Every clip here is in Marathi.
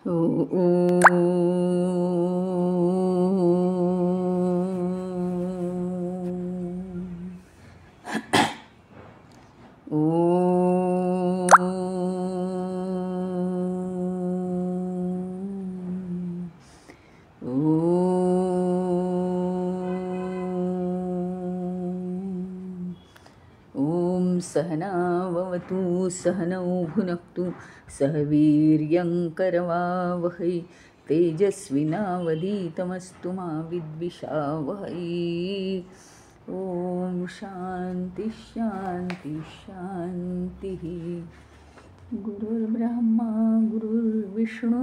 ॐ सहना भवतु सहनौ भुनक्तु सह वीर्यं करवावहै तेजस्विनावधीतमस्तु मा विद्विषावहै। ॐ शांति शांति शांतिः। गुरुर्ब्रह्मा गुरुर्विष्णु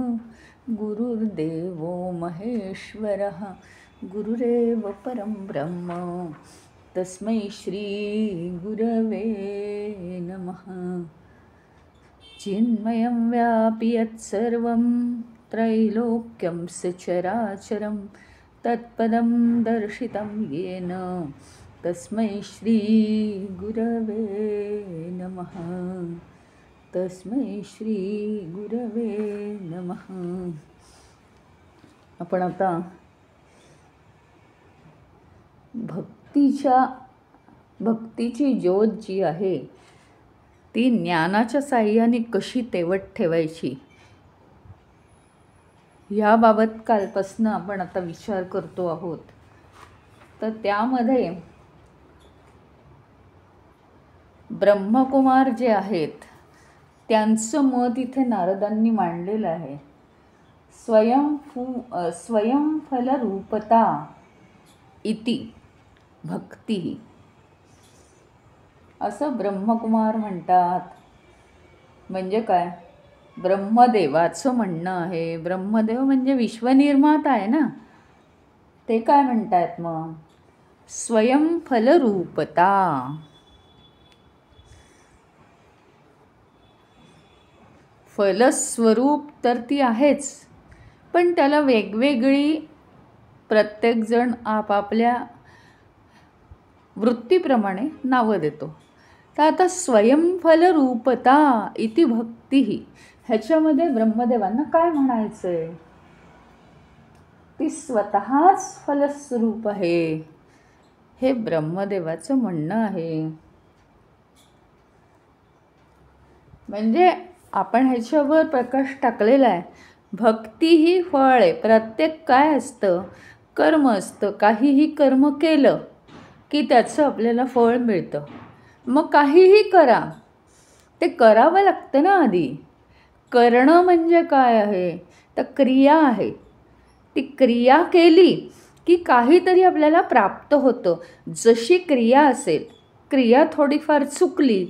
गुरुर्देवो महेश्वरः गुरुरेव परं ब्रह्म तस्मै श्री गुरवे नमः। चिन्मयं व्यापि यत्सर्वं त्रैलोक्यं सचराचरं तत्पदं दर्शितं येन तस्मै श्री गुरवे नमः। तस्मै श्री गुरवे नमः। आपण आता भक्तीची ज्योत जी आहे ती ज्ञानाच्या साह्याने कशी तेवत ठेवायची याबाबत कालपासून आपण आता विचार करतो आहोत। तर त्यामध्ये ब्रह्मकुमार जे आहेत त्यांचं मत इथे नारदांनी मांडलेलं आहे। स्वयंफलरूपता इति भक्ती असं ब्रह्मकुमार म्हणतात। म्हणजे काय? ब्रह्मदेवाचं म्हणणं आहे। ब्रह्मदेव म्हणजे विश्वनिर्माता आहे ना। ते काय म्हणतात मग? स्वयंफलरूपता। फलस्वरूप तर ती आहेच, पण त्याला वेगवेगळी प्रत्येकजण आपापल्या वृत्तीप्रमाणे नावं देतो। तर आता स्वयंफलरूपता इति भक्ती ह्याच्यामध्ये ब्रह्मदेवांना काय म्हणायचं आहे? ती स्वतःच फलस्वरूप आहे हे ब्रह्मदेवाचं म्हणणं आहे। म्हणजे आपण ह्याच्यावर प्रकाश टाकलेला आहे। भक्ती ही फळ आहे। प्रत्येक काय असतं? कर्म असतं। काहीही कर्म केलं की त्याचं आपल्याला फळ मिळतं। मग काहीही करा, ते करावं लागतं ना आधी। करणं म्हणजे काय आहे? तर क्रिया आहे। ती क्रिया केली की काहीतरी आपल्याला प्राप्त होतं। जशी क्रिया असेल, क्रिया थोडीफार चुकली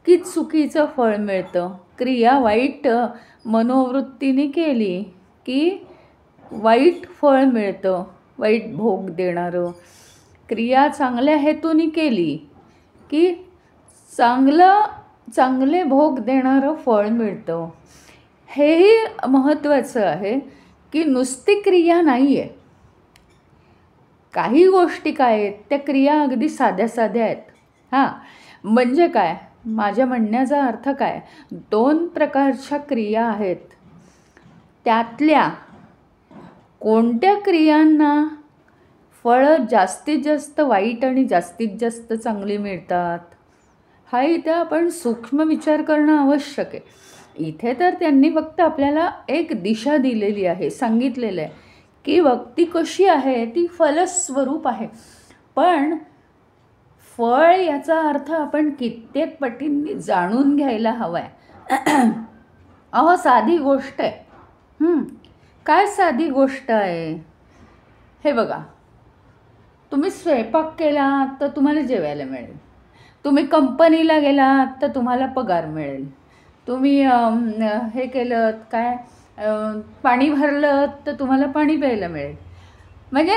की चुकीचं फळ मिळतं। क्रिया वाईट मनोवृत्तीने केली की वाईट फळ मिळतं, वाईट भोग देणारं। क्रिया चांगल्या हेतूने केली की चांगले भोग देणारं फळ मिळतं। हेही महत्त्वाचं आहे की नुसती क्रिया नाही आहे। काही गोष्टी काय आहेत? त्या क्रिया अगदी साध्या साध्या आहेत। म्हणजे काय? माझ्या म्हणण्याचा अर्थ काय? 2 प्रकारच्या क्रिया आहेत। त्यातल्या कोणत्या क्रियांना फळं जास्तीत जास्त वाईट आणि जास्तीत जास्त चांगली मिळतात, हा इथे आपण सूक्ष्म विचार करणं आवश्यक आहे। इथे तर त्यांनी फक्त आपल्याला एक दिशा दिलेली आहे, सांगितलेलं आहे की भक्ती कशी आहे? ती फलस्वरूप आहे। पण फळ याचा अर्थ आपण कित्येक पटींनी जाणून घ्यायला हवा आहे। अहो साधी गोष्ट आहे। काय साधी गोष्ट आहे? हे बघा, तुम्ही स्वयंपाक केला तर तुम्हाला जेवायला मिळेल। तुम्ही कंपनीला गेलात तर तुम्हाला पगार मिळेल। तुम्ही हे केलं काय, पाणी भरलं तर तुम्हाला पाणी प्यायला मिळेल। म्हणजे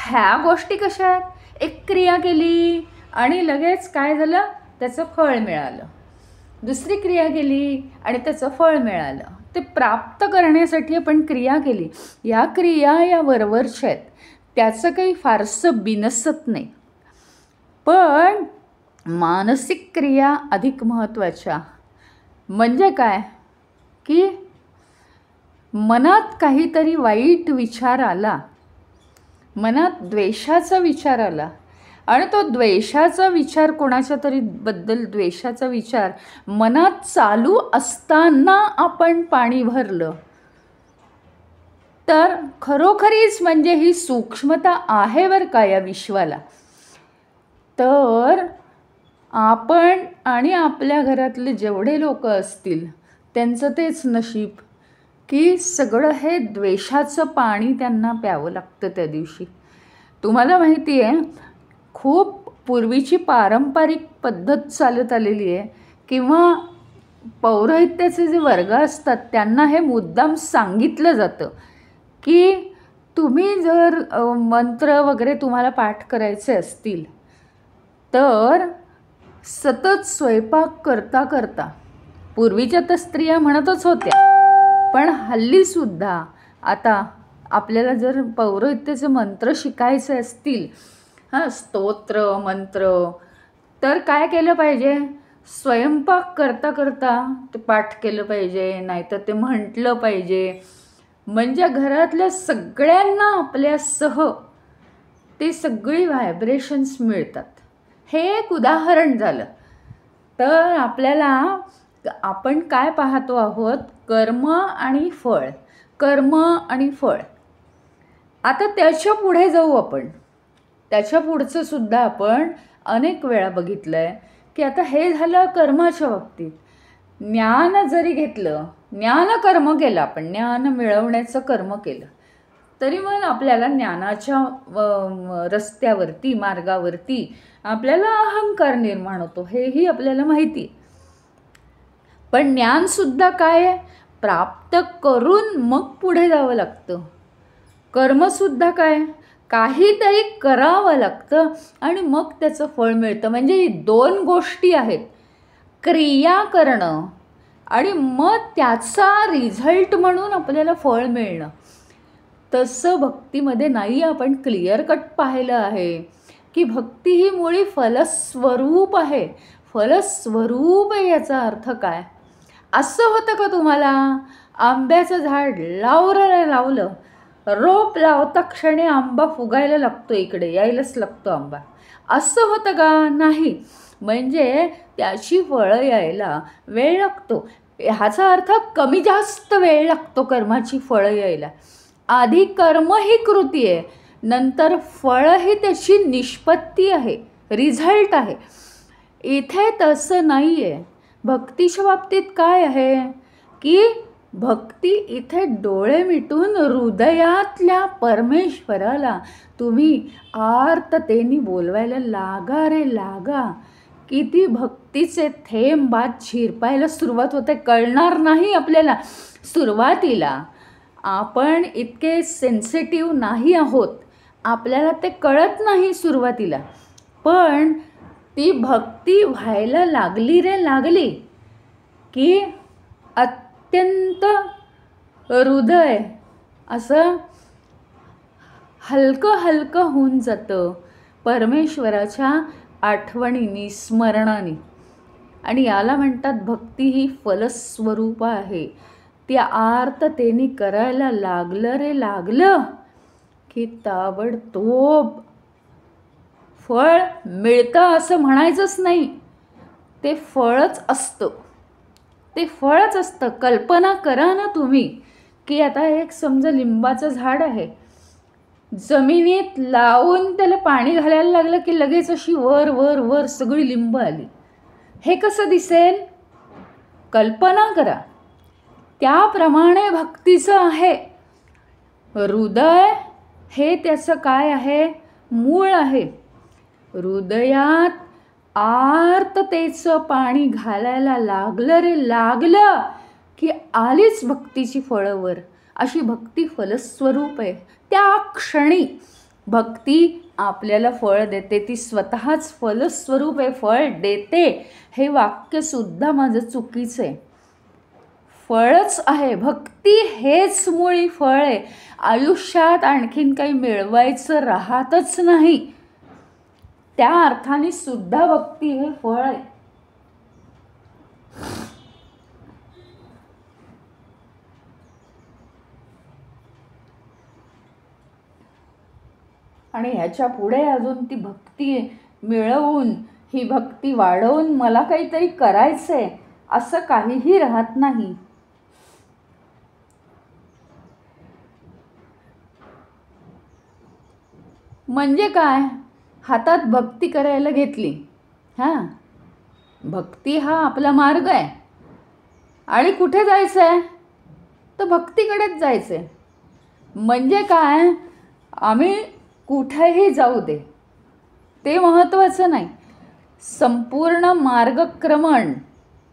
ह्या गोष्टी कशा आहेत? एक क्रिया केली आणि लगेच काय झालं? त्याचं फळ मिळालं। दुसरी क्रिया केली आणि त्याचं फळ मिळालं। ते प्राप्त करण्यासाठी आपण क्रिया केली। या क्रिया या वरवरच्या आहेत, त्याचं काही फारसं बिनसत नाही। पण मानसिक क्रिया अधिक महत्त्वाच्या। म्हणजे काय की मनात काहीतरी वाईट विचार आला, मनात द्वेषाचा विचार आला आणि तो द्वेषाचा विचार कोणाच्या तरी बद्दल द्वेषाचा विचार मनात चालू असताना आपण पाणी भरलं, तर खरोखरीच म्हणजे ही सूक्ष्मता आहे बरं का या विश्वाला. तर आपण आणि आपल्या घरातले जेवढे लोक असतील त्यांचं तेच नशीब की सगळं हे द्वेषाचं पाणी त्यांना प्यावं लागतं त्या दिवशी. तुम्हाला माहिती आहे, खूप पूर्वीची पारंपरिक पद्धत चालत आलेली आहे किंवा पौरोहित्याचे जे वर्ग असतात त्यांना हे मुद्दाम सांगितलं जातं की तुम्ही जर मंत्र वगैरे तुम्हाला पाठ करायचे असतील तर सतत स्वयंपाक करता करता, पूर्वीच्या तर स्त्रिया म्हणतच होत्या, पण हल्लीसुद्धा आता आपल्याला जर पौरोहित्याचे मंत्र शिकायचे असतील, स्तोत्र मंत्र, तर काय केलं पाहिजे, स्वयंपाक करता करता ते पाठ केलं पाहिजे, नाहीतर ते म्हटलं पाहिजे. म्हणजे घरातल्या सगळ्यांना आपल्यासह ते सगळी व्हायब्रेशन्स मिळतात. हे एक उदाहरण झालं. तर आपल्याला आपण काय पाहतो आहोत, कर्म आणि फळ, कर्म आणि फळ. आता त्याच्या पुढे जाऊ आपण. त्याच्या पुढचं सुद्धा आपण अनेक वेळा बघितलं आहे की आता हे झालं कर्माच्या बाबतीत. ज्ञान जरी घेतलं, ज्ञान कर्म केलं, आपण ज्ञान मिळवण्याचं कर्म केलं, तरी मग आपल्याला ज्ञानाच्या रस्त्यावरती, मार्गावरती आपल्याला अहंकार निर्माण होतो, हेही आपल्याला माहिती आहे. पण ज्ञानसुद्धा काय आहे, प्राप्त करून मग पुढे जावं लागतं. कर्मसुद्धा काय, काहीतरी करावं लागतं आणि मग त्याचं फळ मिळतं. म्हणजे दोन गोष्टी आहेत, क्रिया करणं आणि मग त्याचा रिझल्ट म्हणून आपल्याला फळ मिळणं. तसं भक्तीमध्ये नाही. आपण क्लिअर कट पाहिलं आहे की भक्ती ही मुळी फलस्वरूप आहे. फलस्वरूप आहे याचा अर्थ काय, असं होतं का तुम्हाला, आंब्याचं झाड लावलं, रोप लावता क्षणी आंबा फुगायला लागतो, इकडे यायलाच लागतो आंबा, असं होतं का, नाही. म्हणजे त्याची फळं यायला वेळ लागतो. ह्याचा अर्थ कमी जास्त वेळ लागतो कर्माची फळं यायला. आधी कर्म ही कृती आहे, नंतर फळ ही त्याची निष्पत्ती आहे, रिझल्ट आहे. इथे तसं नाही आहे. भक्तीच्या बाबतीत काय आहे की भक्ती इथे डोळे मिटून हृदयातल्या परमेश्वराला तुम्ही आर्ततेने बोलवायला लागा रे लागा. किती भक्तीचे थेंब बात झिरपायला सुरुवात होते, कळणार नाही आपल्याला सुरुवातीला. आपण इतके सेन्सिटिव्ह नाही आहोत, आपल्याला ते कळत नाही सुरुवातीला. पण ती भक्ती व्हायला लागली रे लागली की अत्यंत हृदय असं हलकं हलकं होऊन जातं परमेश्वराच्या आठवणीनी, स्मरणाने. आणि याला म्हणतात भक्ती ही फलस्वरूप आहे. त्या आर्ततेने करायला लागलं रे लागलं की ताबडतोब फळ मिळतं असं म्हणायचंच नाही, ते फळच असतं, ते फळच असतं. कल्पना करा ना तुम्ही की आता एक समजा लिंबाचं झाड आहे, जमिनीत लावून त्याला पाणी घालायला लागलं की लगेच अशी वर वर वर सगळी लिंब आली. हे कसं दिसेल, कल्पना करा. त्याप्रमाणे भक्तीचं आहे. हृदय हे त्याचं काय आहे, मूळ आहे. हृदयात आर्ततेचं पाणी घालायला लागलं रे लागलं की आलीच भक्तीची फळं वर. अशी भक्ती फलस्वरूप आहे. त्या क्षणी भक्ती आपल्याला फळ देते, ती स्वतःच फलस्वरूप आहे, फळ देते. हे वाक्यसुद्धा माझं चुकीचं आहे. फळच आहे भक्ती, हेच मुळी फळ आहे. आयुष्यात आणखीन काही मिळवायचं राहतच नाही. त्या अर्थाने सुद्धा भक्ती हे फळ आहे. आणि ह्याच्या पुढे अजून ती भक्ती मिळवून, ही भक्ती वाढवून मला काहीतरी करायचं आहे असं काहीही राहत नाही. म्हणजे काय, हातात भक्ती करायला घेतली, हां, भक्ती हा आपला मार्ग आहे आणि कुठे जायचं आहे तर भक्तीकडेच जायचं आहे. म्हणजे काय, आम्ही कुठेही जाऊ दे ते महत्त्वाचं नाही. संपूर्ण मार्गक्रमण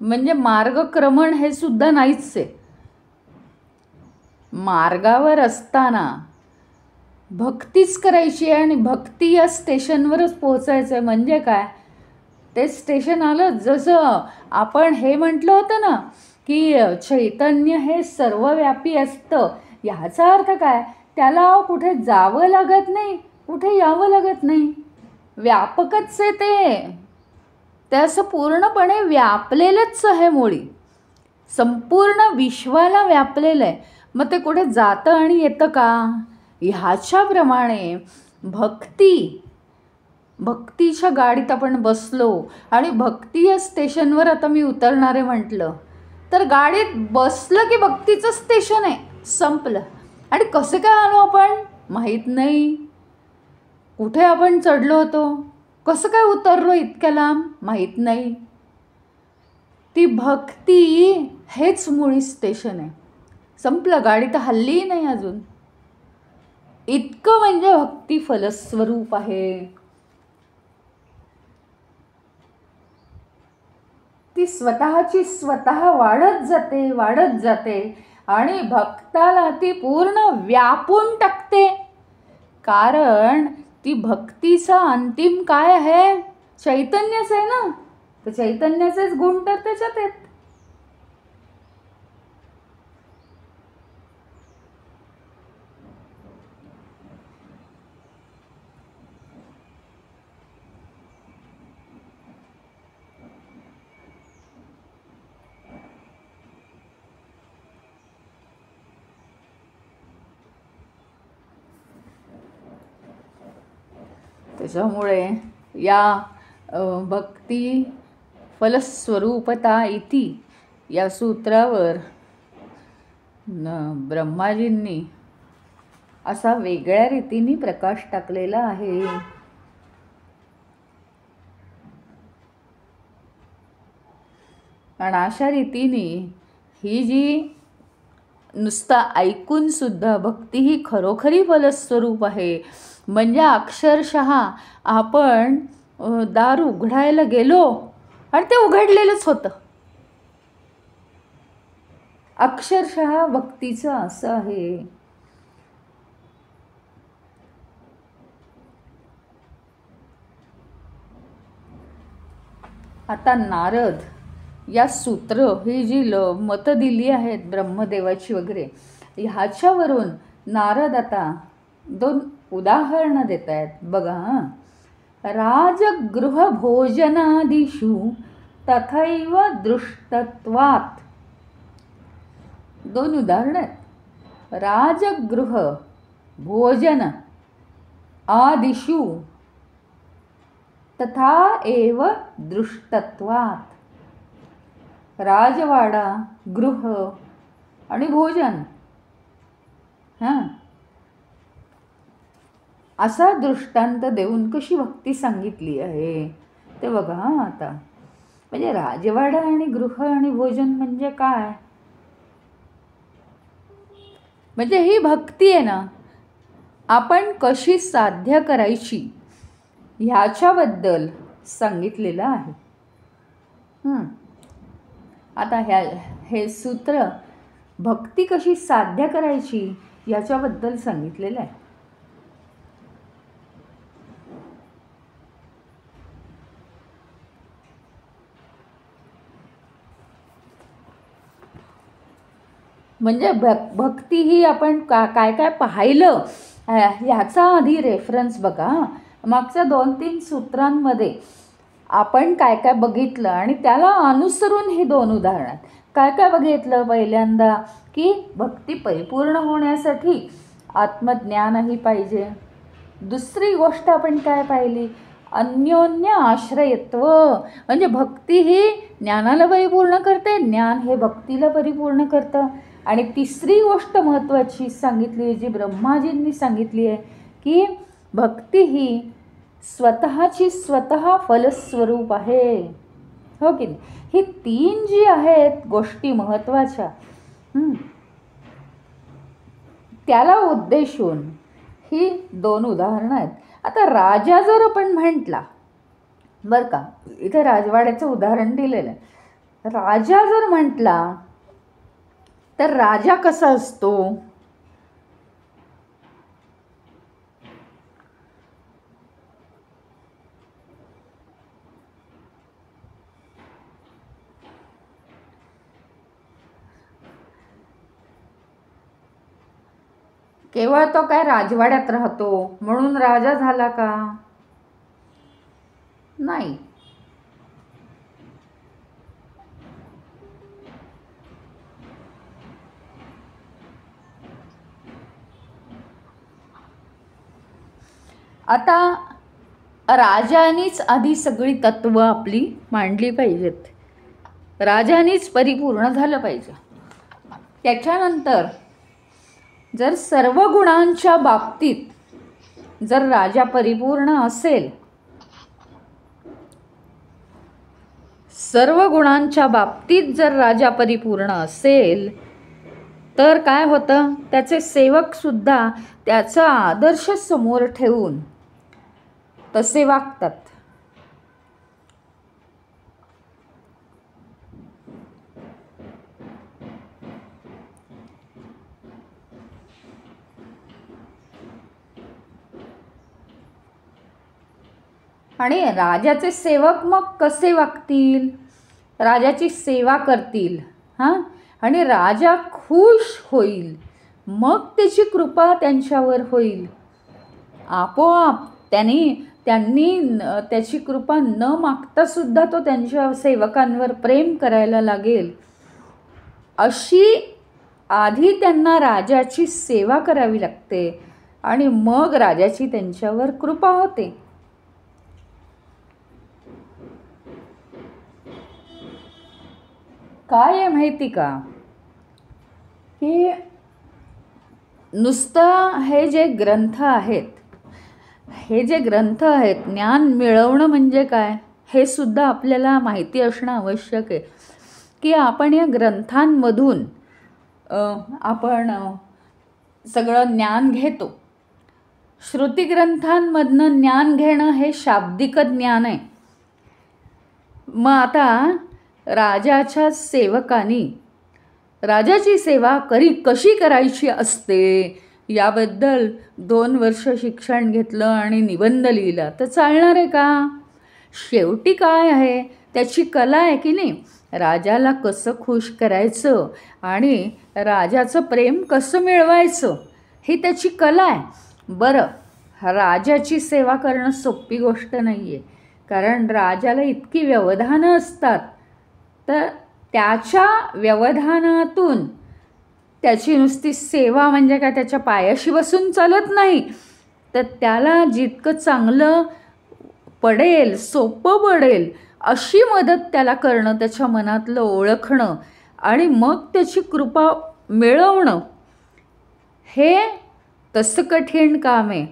म्हणजे मार्गक्रमण हे सुद्धा नाहीच आहे. मार्गावर असताना भक्तीच करायची आहे आणि भक्ती या स्टेशनवरच पोहोचायचं आहे. म्हणजे काय, ते स्टेशन आलं जसं आपण हे म्हटलं होतं ना की चैतन्य हे सर्वव्यापी असतं. ह्याचा अर्थ काय, त्याला कुठे जावं लागत नाही, कुठे यावं लागत नाही, व्यापकच आहे ते असं पूर्णपणे व्यापलेलंच आहे. मुळी संपूर्ण विश्वाला व्यापलेलं आहे. मग ते कुठे जातं आणि येतं का. ह्याच्याप्रमाणे भक्तीच्या गाडीत आपण बसलो आणि भक्ती या स्टेशनवर आता मी उतरणारे म्हटलं तर गाडीत बसलं की भक्तीचं स्टेशन आहे, संपलं. आणि कसं काय आलो आपण माहीत नाही. कुठे आपण चढलो होतो, कसं काय उतरलो इतक्या लांब माहीत नाही. ती भक्ती हेच मुळी स्टेशन आहे. संपलं, गाडी तर हल्लीही नाही अजून. इतकं म्हणजे भक्ती फलस्वरूप आहे. ती स्वतःची स्वतः वाढत जाते आणि भक्ताला ती पूर्ण व्यापून टाकते. कारण ती भक्तीचा अंतिम काय आहे, चैतन्यच आहे ना. तर चैतन्याचेच गुण तर त्याच्यात आहेत. त्याच्यामुळे या भक्ती फलस्वरूपता इति या सूत्रावर ब्रह्माजींनी असा वेगळ्या रीतीने प्रकाश टाकलेला आहे. आणि अशा रीतीने ही जी नुसता ऐकून सुद्धा भक्ती ही खरोखरी फलस्वरूप आहे. म्हणजे अक्षरशः आपण दार उघडायला गेलो आणि ते उघडलेलंच होतं. अक्षरशः भक्तीचं असं आहे. आता नारद या सूत्र ही जी मतं दिली आहेत ब्रह्मदेवाची वगैरे, ह्याच्यावरून नारद आता 2 उदाहरणं देत आहेत. बघा, राजगृह भोजनादिषु तथैव दृष्टत्वात्. 2 उदाहरणं आहेत. राजगृह भोजन आदिषु तथा एव दृष्टत्वात्. राजवाडा, गृह आणि भोजन, हां, असा दृष्टांत देऊन कशी भक्ती सांगितली आहे ते बघा. आता म्हणजे राजवाडा आणि गृह आणि भोजन म्हणजे काय, म्हणजे ही भक्ती आहे ना, आपण कशी साध्य करायची ह्याच्याबद्दल सांगितलेलं आहे. आता हे सूत्र भक्ती कशी साध्य करायची याच्याबद्दल सांगितलेलं आहे. म्हणजे भक्ती ही आपण काय काय पाहिलं ह्याचा आधी रेफरन्स बघा. मागच्या 2-3 सूत्रांमध्ये आपण काय काय बघितलं आणि त्याला अनुसरून ही 2 उदाहरणात काय काय बघितलं. पहिल्यांदा की भक्ती परिपूर्ण होण्यासाठी आत्मज्ञानही पाहिजे. दुसरी गोष्ट आपण काय पाहिली, अन्योन्य आश्रयत्व. म्हणजे भक्ती ही ज्ञानाला परिपूर्ण करते, ज्ञान हे भक्तीला परिपूर्ण करतं. आणि तिसरी गोष्ट महत्त्वाची सांगितली आहे, जी ब्रह्माजींनी सांगितली आहे, की भक्ती ही स्वतःची स्वतः फलस्वरूप आहे. हो की नाही. ही तीन जी आहेत गोष्टी महत्त्वाच्या, त्याला उद्देशून ही दोन उदाहरणं आहेत. आता राजा जर आपण म्हटला, बरं का, इथे राजवाड्याचं उदाहरण दिलेलं आहे. राजा जर म्हटला तर राजा कसा असतो? केवळ तो काय राजवाड्यात राहतो म्हणून राजा झाला का? नाही. आता राजानीच आधी सगळी तत्व आपली मांडली पाहिजेत. राजानीच परिपूर्ण झालं पाहिजे. त्याच्यानंतर जर सर्व गुणांच्या बाबतीत जर राजा परिपूर्ण असेल, सर्व गुणांच्या बाबतीत जर राजा परिपूर्ण असेल, तर काय होतं, त्याचे सेवकसुद्धा त्याचा आदर्श समोर ठेवून तसे वागतात. आणि राजाचे सेवक मग कसे वागतील? राजाची सेवा करतील, हां, आणि राजा खुश होईल, मग त्याची कृपा त्यांच्यावर होईल. आपोआप त्यांनी त्याची कृपा न मागता सुद्धा तो त्यांच्या सेवकांवर प्रेम करायला लागेल. अशी आधी त्यांना राजाची सेवा करावी लागते आणि मग राजाची त्यांच्यावर कृपा होते. काय आहे माहिती का, की नुसतं हे जे ग्रंथ आहेत, ज्ञान मिळवणं म्हणजे काय हे सुद्धा आपल्याला माहिती असणं आवश्यक आहे. की आपण या ग्रंथांमधून आपण सगळं ज्ञान घेतो. श्रुतिग्रंथांमधनं ज्ञान घेणं हे शाब्दिक ज्ञान आहे. मग आता राजाच्या सेवकांनी राजाची सेवा कशी करायची असते याबद्दल 2 वर्ष शिक्षण घेतलं आणि निबंध लिहिला तर चालणार आहे का? शेवटी काय आहे, त्याची कला आहे की नाही. राजाला कसं खुश करायचं आणि राजाचं प्रेम कसं मिळवायचं ही त्याची कला आहे. बरं, राजाची सेवा करणं सोपी गोष्ट नाही आहे, कारण राजाला इतकी व्यवधानं असतात. तर त्याच्या व्यवधानातून त्याची नुसती सेवा म्हणजे काय, त्याच्या पायाशी बसून चालत नाही. तर त्याला जितकं चांगलं पडेल, सोपं पडेल अशी मदत त्याला करणं, त्याच्या मनातलं ओळखणं आणि मग त्याची कृपा मिळवणं, हे तसं कठीण काम आहे.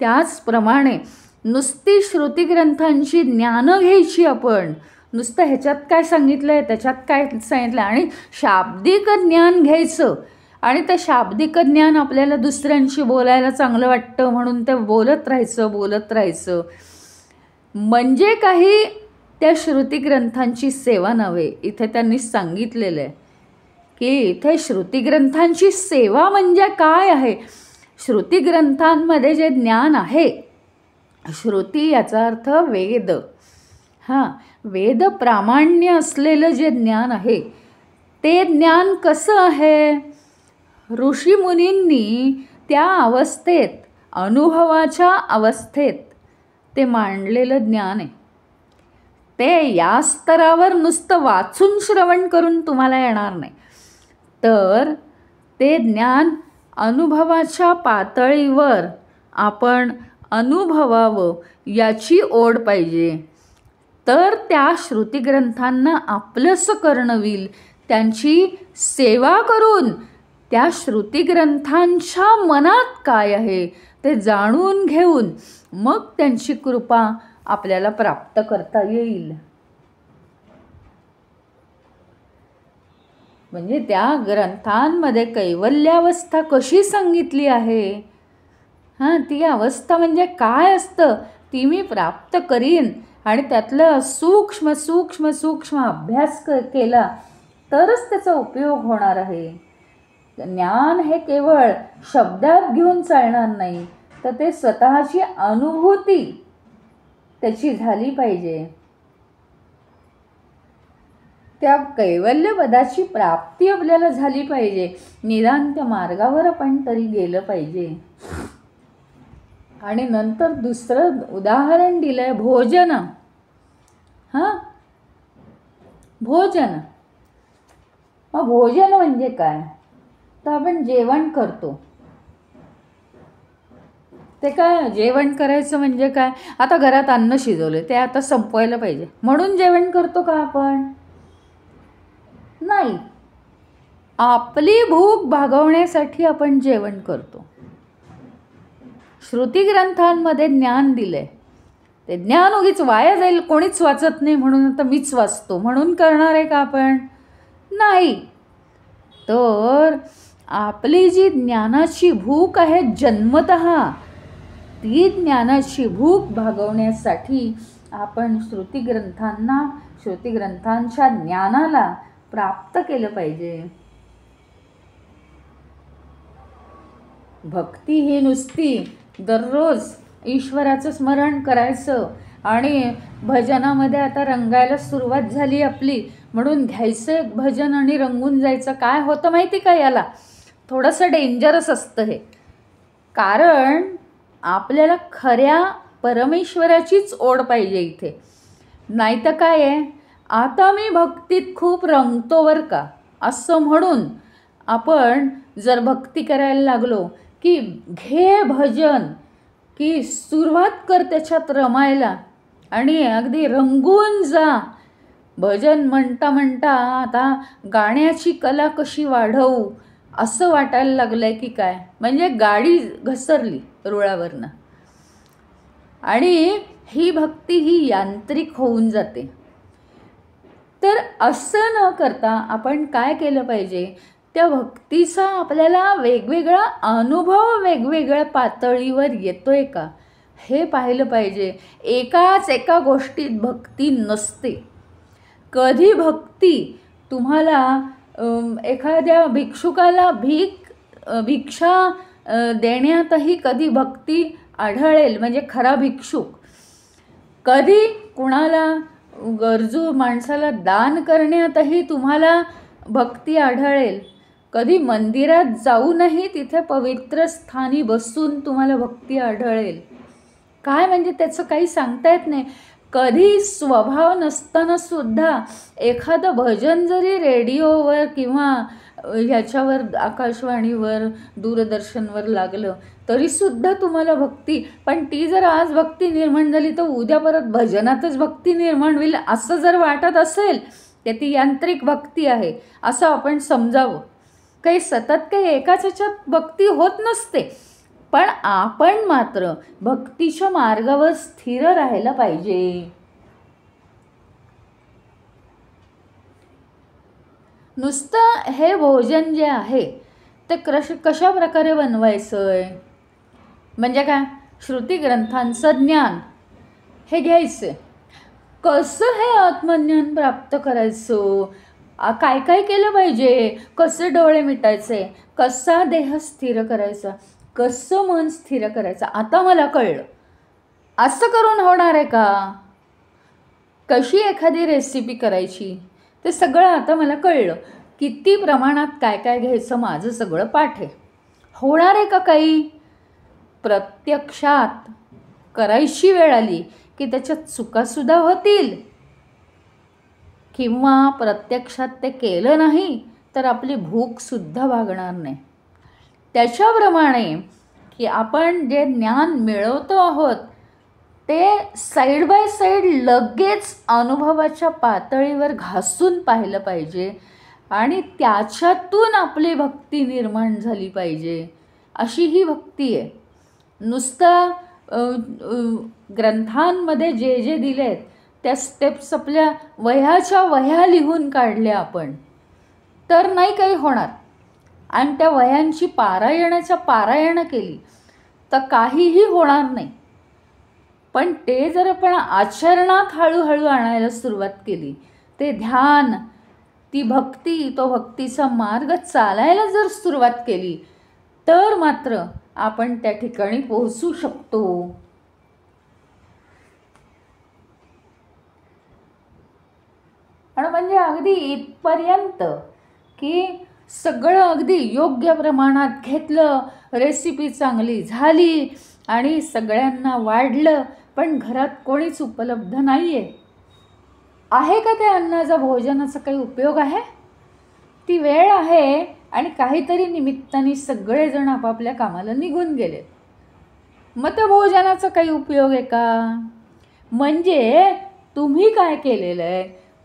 त्याचप्रमाणे नुसती श्रुतिग्रंथांची ज्ञानं घ्यायची आपण, नुसतं ह्याच्यात काय सांगितलं आहे त्याच्यात काय सांगितलं आणि शाब्दिक ज्ञान घ्यायचं आणि ते शाब्दिक ज्ञान आपल्याला दुसऱ्यांशी बोलायला चांगलं वाटतं म्हणून ते बोलत राहायचं म्हणजे काही त्या श्रुतिग्रंथांची सेवा नव्हे. इथे त्यांनी सांगितलेलं आहे की इथे श्रुतिग्रंथांची सेवा म्हणजे काय आहे. श्रुतिग्रंथांमध्ये जे ज्ञान आहे, श्रुती याचा अर्थ वेद, हां, वेद प्रामाण्य असलेलं जे ज्ञान आहे ते ज्ञान कसं आहे, ऋषीमुनींनी त्या अवस्थेत, अनुभवाच्या अवस्थेत ते मांडलेलं ज्ञान आहे. ते या स्तरावर नुसतं वाचून श्रवण करून तुम्हाला येणार नाही, तर ते ज्ञान अनुभवाच्या पातळीवर आपण अनुभवावं याची ओढ पाहिजे. तर त्या श्रुतिग्रंथांना आपलंसं करणं होईल. त्यांची सेवा करून त्या श्रुतिग्रंथांच्या मनात काय आहे ते जाणून घेऊन मग त्यांची कृपा आपल्याला प्राप्त करता येईल. म्हणजे त्या ग्रंथांमध्ये कैवल्यावस्था कशी सांगितली आहे, ती अवस्था म्हणजे काय असतं ती मी प्राप्त करीन आणि त्यातलं सूक्ष्म सूक्ष्म सूक्ष्म अभ्यास केला तरच त्याचा उपयोग होणार आहे. ज्ञान हे केवळ शब्दात घेऊन चालणार नाही, तर ते स्वतःची अनुभूती त्याची झाली पाहिजे. त्या कैवल्यपदाची प्राप्ती आपल्याला झाली पाहिजे. निदान त्या मार्गावर आपण तरी गेलं पाहिजे. आणि नंतर दुसरं उदाहरण दिलंय भोजन. भोजन. मग भोजन म्हणजे काय, तर आपण जेवण करतो. ते काय जेवण करायचं म्हणजे काय, आता घरात अन्न शिजवलं ते आता संपवायला पाहिजे म्हणून जेवण करतो का आपण, नाही. आपली भूक भागवण्यासाठी आपण जेवण करतो. श्रुतिग्रंथांमध्ये ज्ञान दिलंय, ते ज्ञान उगीच वाया जाईल कोणीच वाचत नाही म्हणून आता मीच वाचतो म्हणून करणार आहे का आपण, नाही. तर आपली जी ज्ञानाची भूक आहे जन्मतः, ती ज्ञानाची भूक भागवण्यासाठी आपण श्रुतिग्रंथांच्या ज्ञानाला प्राप्त केलं पाहिजे. भक्ती ही नुसती दररोज ईश्वराचं स्मरण करायचं आणि भजनामध्ये आता रंगायला सुरुवात झाली आपली म्हणून घ्यायचं एक भजन आणि रंगून जायचं. काय होतं माहिती का, याला थोडंसं डेंजरस असतं हे. कारण आपल्याला खऱ्या परमेश्वराचीच ओढ पाहिजे इथे. नाही तर काय आहे, आता मी भक्तीत खूप रंगतो बरं का असं म्हणून आपण जर भक्ती करायला लागलो की घे भजन, की सुरुवात कर त्याच्यात रमायला आणि अगदी रंगून जा. भजन म्हणता म्हणता आता गाण्याची कला कशी वाढवू असं वाटायला लागलं आहे की काय, म्हणजे गाडी घसरली रुळावरनं आणि ही भक्ती ही यांत्रिक होऊन जाते. तर असं न करता आपण काय केलं पाहिजे, त्या भक्तीचा आपल्याला वेगवेगळा अनुभव वेगवेगळ्या पातळीवर येतोय का हे पाहिलं पाहिजे. एका गोष्टीत भक्ती नसते. कधी भक्ती तुम्हाला एखाद्या भिक्षुकाला भिक्षा देण्यातही कधी भक्ती आढळेल, म्हणजे खरा भिक्षुक. कधी कुणाला गरजू माणसाला दान करण्यातही तुम्हाला भक्ती आढळेल. कधी मंदिरात जाऊनही तिथे पवित्र स्थानी बसून तुम्हाला भक्ती आढळेल. काय म्हणजे त्याचं काही सांगता येत नाही. कधी स्वभाव नसताना सुद्धा एखादं भजन जरी रेडिओवर किंवा ह्याच्यावर आकाशवाणीवर दूरदर्शनवर लागलं तरीसुद्धा तुम्हाला भक्ती, पण ती जर आज भक्ती निर्माण झाली तर उद्या परत भजनातच भक्ती निर्माण होईल असं जर वाटत असेल तर ती यांत्रिक भक्ती आहे असं आपण समजावं. काही सतत काही एकाच ह्याच्यात भक्ती होत नसते, पण आपण मात्र भक्तीच्या मार्गावर स्थिर राहायला पाहिजे. नुसतं हे भोजन जे आहे ते कशा प्रकारे बनवायचं आहे, म्हणजे काय श्रुतिग्रंथांचं ज्ञान हे घ्यायचं, कसं हे आत्मज्ञान प्राप्त करायचं, काय काय केलं पाहिजे, कसे डोळे मिटायचे, कसा देह स्थिर करायचा, कसं मन स्थिर करायचं, आता मला कळलं. असं करून होणार आहे का, कशी एखादी रेसिपी करायची ते सगळं आता मला कळलं. किती प्रमाणात काय काय घ्यायचं माझं सगळं पाठ आहे. होणार आहे का काही, प्रत्यक्षात करायची वेळ आली की त्याच्यात चुकासुद्धा होतील, किंवा प्रत्यक्षात ते केलं नाही तर आपली भूकसुद्धा भागणार नाही. त्याच्याप्रमाणे की आपण जे ज्ञान मिळवतो आहोत ते साईड बाय साईड लगेच अनुभवाच्या पातळीवर घासून पाहिलं पाहिजे आणि त्याच्यातून आपली भक्ती निर्माण झाली पाहिजे, अशी ही भक्ती आहे. नुसतं ग्रंथांमध्ये जे जे दिलेत त्या स्टेप्स आपल्या वह्याच्या वह्या लिहून काढल्या आपण तर नाही काही होणार. आणि त्या वह्यांची पारायणं केली तर काहीही होणार नाही. पण ते जर आपण आचरणात हळूहळू आणायला सुरुवात केली, ते ध्यान, ती भक्ती, तो भक्तीचा मार्ग चालायला जर सुरुवात केली तर मात्र आपण त्या ठिकाणी पोहोचू शकतो. आणि म्हणजे अगदी इथपर्यंत की सगळं अगदी योग्य प्रमाणात घेतलं, रेसिपी चांगली झाली आणि सगळ्यांना वाढलं, पण घरात कोणीच उपलब्ध नाही आहे का त्या अन्नाचा, भोजनाचा काही उपयोग आहे? ती वेळ आहे आणि काहीतरी निमित्ताने सगळेजण आपापल्या कामाला निघून गेले, मग त्या भोजनाचा काही उपयोग आहे का? म्हणजे तुम्ही काय केलेलं आहे?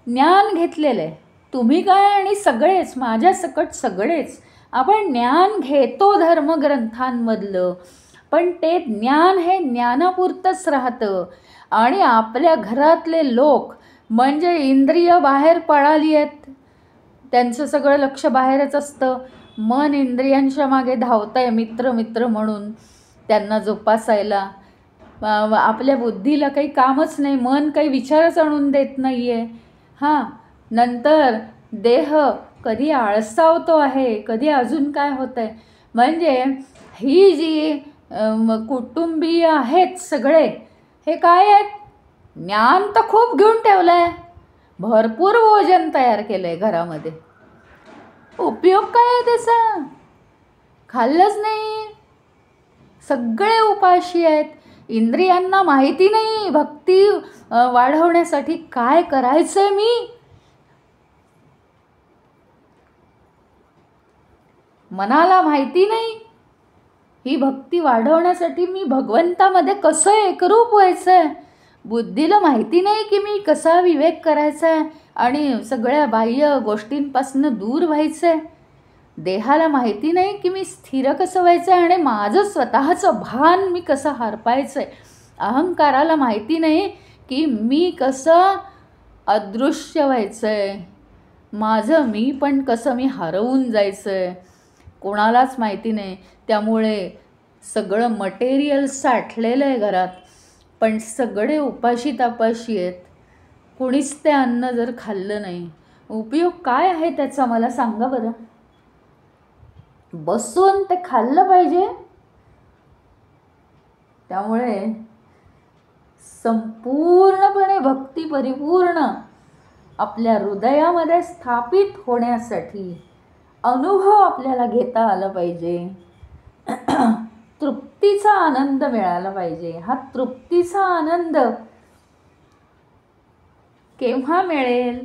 ज्ञान घेतलेलं आहे. तुम्ही काय आणि सगळेच, माझ्या सकट सगळेच आपण ज्ञान घेतो धर्मग्रंथांमधलं, पण ते ज्ञान हे ज्ञानापुरतंच राहतं. आणि आपल्या घरातले लोक म्हणजे इंद्रिय बाहेर पळाली आहेत, त्यांचं सगळं लक्ष बाहेरच असतं. मन इंद्रियांच्या मागे धावतं आहे मित्र मित्र म्हणून त्यांना जोपासायला. आपल्या बुद्धीला काही कामच नाही, मन काही विचारच आणून देत नाही आहे. नंतर देह कधी आळसावतो आहे, कधी अजून काय होतं आहे. म्हणजे ही जी कुटुंबीय आहेत सगळे, हे काय आहेत? ज्ञान तर खूप घेऊन ठेवलं आहे, भरपूर भोजन तयार केलं आहे घरामध्ये, उपयोग काय आहे त्याचा? खाल्लंच नाही, सगळे उपाशी आहेत. इंद्रियांना माहिती नाही भक्ती वाढवण्यासाठी काय करायचंय मी. मनाला माहिती नाही ही भक्ती वाढवण्यासाठी मी भगवंतामध्ये कसं एकरूप व्हायचंय. बुद्धीला माहिती नाही की मी कसा विवेक करायचा आहे आणि सगळ्या बाह्य गोष्टींपासून दूर व्हायचं आहे. देहाला माहिती नाही की मी स्थिर कसं व्हायचं आहे आणि माझं स्वतःचं भान मी कसं हरपायचं आहे. अहंकाराला माहिती नाही की मी कसं अदृश्य व्हायचं आहे, माझं मी पण कसं मी हरवून जायचं आहे, कोणालाच माहिती नाही. त्यामुळे सगळं मटेरियल साठलेलं आहे घरात, पण सगळे उपाशी तापाशी आहेत. कोणीच ते अन्न जर खाल्लं नाही, उपयोग काय आहे त्याचा मला सांगा बरं. बसून ते खाल्लं पाहिजे. त्यामुळे संपूर्णपणे भक्ती परिपूर्ण आपल्या हृदयामध्ये स्थापित होण्यासाठी अनुभव आपल्याला घेता आला पाहिजे. तृप्तीचा आनंद मिळाला पाहिजे. हा तृप्तीचा आनंद केव्हा मिळेल?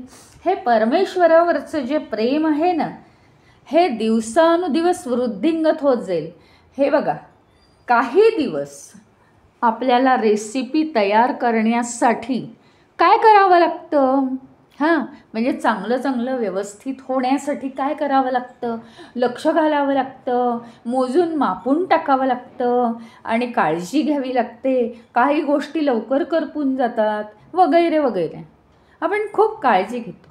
हे परमेश्वरावरचं जे प्रेम आहे ना, हे दिवसानुदिवस वृद्धिंगत होत जाईल. हे बघा, काही दिवस आपल्याला रेसिपी तयार करण्यासाठी काय करावं लागतं? म्हणजे चांगलं व्यवस्थित होण्यासाठी काय करावं लागतं? लक्ष घालावं लागतं, मोजून मापून टाकावं लागतं आणि काळजी घ्यावी लागते. काही गोष्टी लवकर करपून जातात वगैरे वगैरे. आपण खूप काळजी घेतो.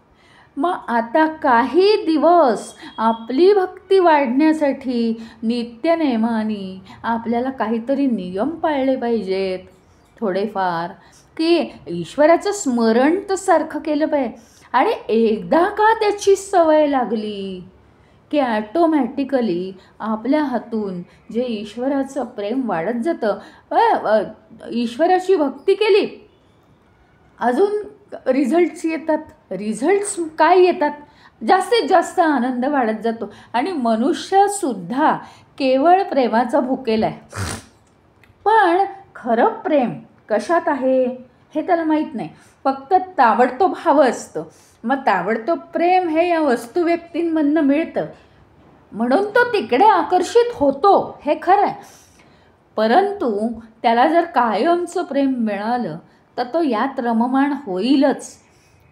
मग आता काही दिवस आपली भक्ती वाढण्यासाठी नित्यनेमाने आपल्याला काहीतरी नियम पाळले पाहिजेत थोडेफार, की ईश्वराचं स्मरण तर सारखं केलं पाहिजे. आणि एकदा का त्याची सवय लागली की ॲटोमॅटिकली आपल्या हातून जे ईश्वराचं प्रेम वाढत जातं. ईश्वराची भक्ती केली, अजून रिझल्ट्स येतात. रिझल्ट्स काय येतात? जास्तीत जास्त आनंद वाढत जातो. आणि मनुष्यसुद्धा केवळ प्रेमाचा भुकेला आहे, पण खरं प्रेम कशात आहे हे त्याला माहीत नाही. फक्त ताबडतोब हवं असतं. मग ताबडतोब प्रेम हे या वस्तू व्यक्तींमधनं मिळतं म्हणून तो तिकडे आकर्षित होतो, हे खरं आहे. परंतु त्याला जर कायमचं प्रेम मिळालं तर तो यात रममाण होईलच.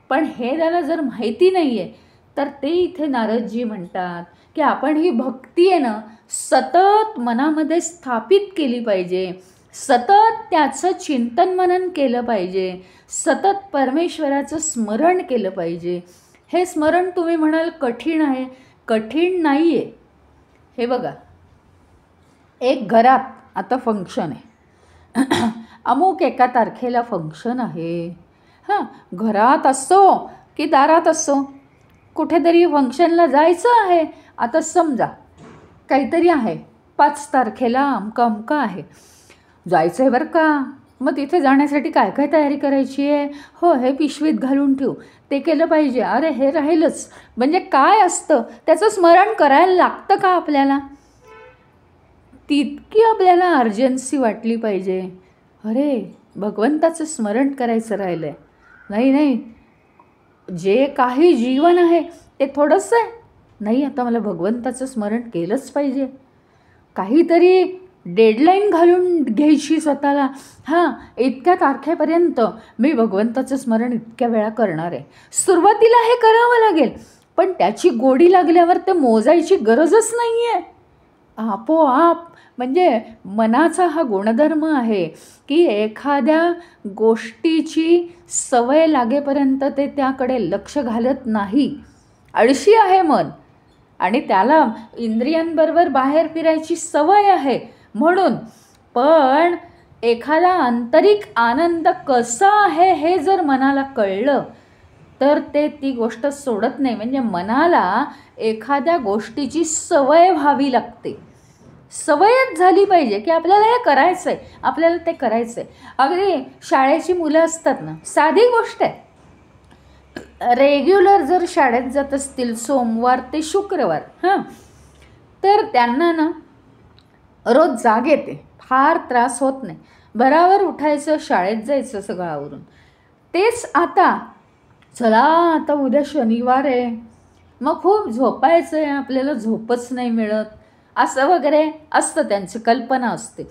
पण हे त्याला जर माहिती नाही आहे तर ते इथे नारदजी म्हणतात की आपण ही भक्ती आहे ना सतत मनामध्ये स्थापित केली पाहिजे, सतत त्याचं चिंतन मनन केलं पाहिजे, सतत परमेश्वराचं स्मरण केलं पाहिजे. हे स्मरण तुम्ही म्हणाल कठीण आहे, कठीण नाही आहे. हे बघा, एक घरात आता फंक्शन आहे, अमुक एका तारखेला फंक्शन आहे. हां, घरात असो की दारात असो, कुठेतरी फंक्शनला जायचं आहे. आता समजा काहीतरी आहे, 5 तारखेला अमका अमका आहे, जायचं आहे बरं का. मग तिथे जाण्यासाठी काय काय तयारी करायची आहे? हो, हे पिशवीत घालून ठेवू, ते केलं पाहिजे, अरे हे राहीलच. म्हणजे काय असतं त्याचं स्मरण करायला लागतं का आपल्याला? तितकी आपल्याला अर्जन्सी वाटली पाहिजे. अरे भगवंताचं स्मरण करायचं राहिलं आहे. नाही नाही, जे काही जीवन आहे ते थोडंसं आहे. नाही, आता मला भगवंताचं स्मरण केलंच पाहिजे. काहीतरी डेडलाईन घालून घ्यायची स्वतःला. हां, इतक्या तारखेपर्यंत मी भगवंताचं स्मरण इतक्या वेळा करणार आहे. सुरुवातीला हे करावं लागेल, पण त्याची गोडी लागल्यावर ते मोजायची गरजच नाही आहे. आपोआप, म्हणजे मनाचा हा गुणधर्म आहे की एखाद्या गोष्टीची सवय लागेपर्यंत ते त्याकडे लक्ष घालत नाही. आळशी आहे मन आणि त्याला इंद्रियांबरोबर बाहेर फिरायची सवय आहे म्हणून. पण एखादा आंतरिक आनंद कसा आहे हे जर मनाला कळलं तर ते ती गोष्ट सोडत नाही. म्हणजे मनाला एखाद्या गोष्टीची सवय व्हावी लागते. सवयच झाली पाहिजे की आपल्याला हे करायचं आहे, आपल्याला ते करायचं आहे. अगदी शाळेची मुलं असतात ना, साधी गोष्ट आहे, रेग्युलर जर शाळेत जात असतील सोमवार ते शुक्रवार, हां, तर त्यांना ना रोज जाग येते, फार त्रास होत नाही, बराबर उठायचं, शाळेत जायचं सगळं आवरून. तेच आता चला आता उद्या शनिवार आहे, मग खूप झोपायचं आहे, आपल्याला झोपच नाही मिळत, असं वगैरे असतं, त्यांची कल्पना असते.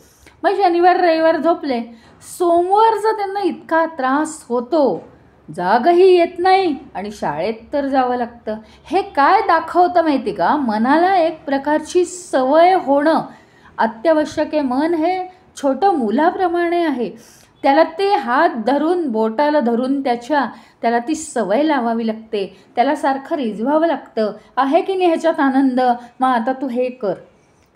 मग शनिवार रविवार झोपले, सोमवारचा त्यांना इतका त्रास होतो, जागही येत नाही आणि शाळेत तर जावं लागतं. हे काय दाखवतं माहिती का? मनाला एक प्रकारची सवय होणं अत्यावश्यक आहे. मन हे छोटं मुलाप्रमाणे आहे, त्याला ते हात धरून, बोटाला धरून त्याला ती सवय लावावी लागते, त्याला सारखं रिझवावं लागतं. आहे की नाही ह्याच्यात आनंद, मग आता तू हे कर,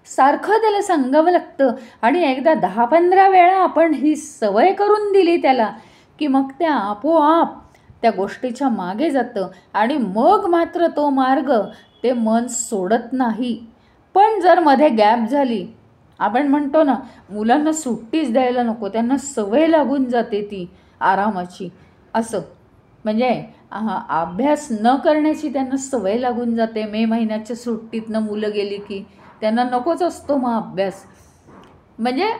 सारखं त्याला सांगावं लागतं. आणि एकदा 10-15 वेळा आपण ही सवय करून दिली त्याला की मग त्या आपोआप त्या गोष्टीच्या मागे जातं आणि मग मात्र तो मार्ग ते मन सोडत नाही. पण जर मध्ये गॅप झाली, आपण म्हणतो ना मुलांना सुट्टीच द्यायला नको, त्यांना सवय लागून जाते ती आरामाची, असं म्हणजे अभ्यास न करण्याची त्यांना सवय लागून जाते. मे महिन्याच्या सुट्टीतनं मुलं गेली की त्यांना नकोच असतो मग अभ्यास. म्हणजे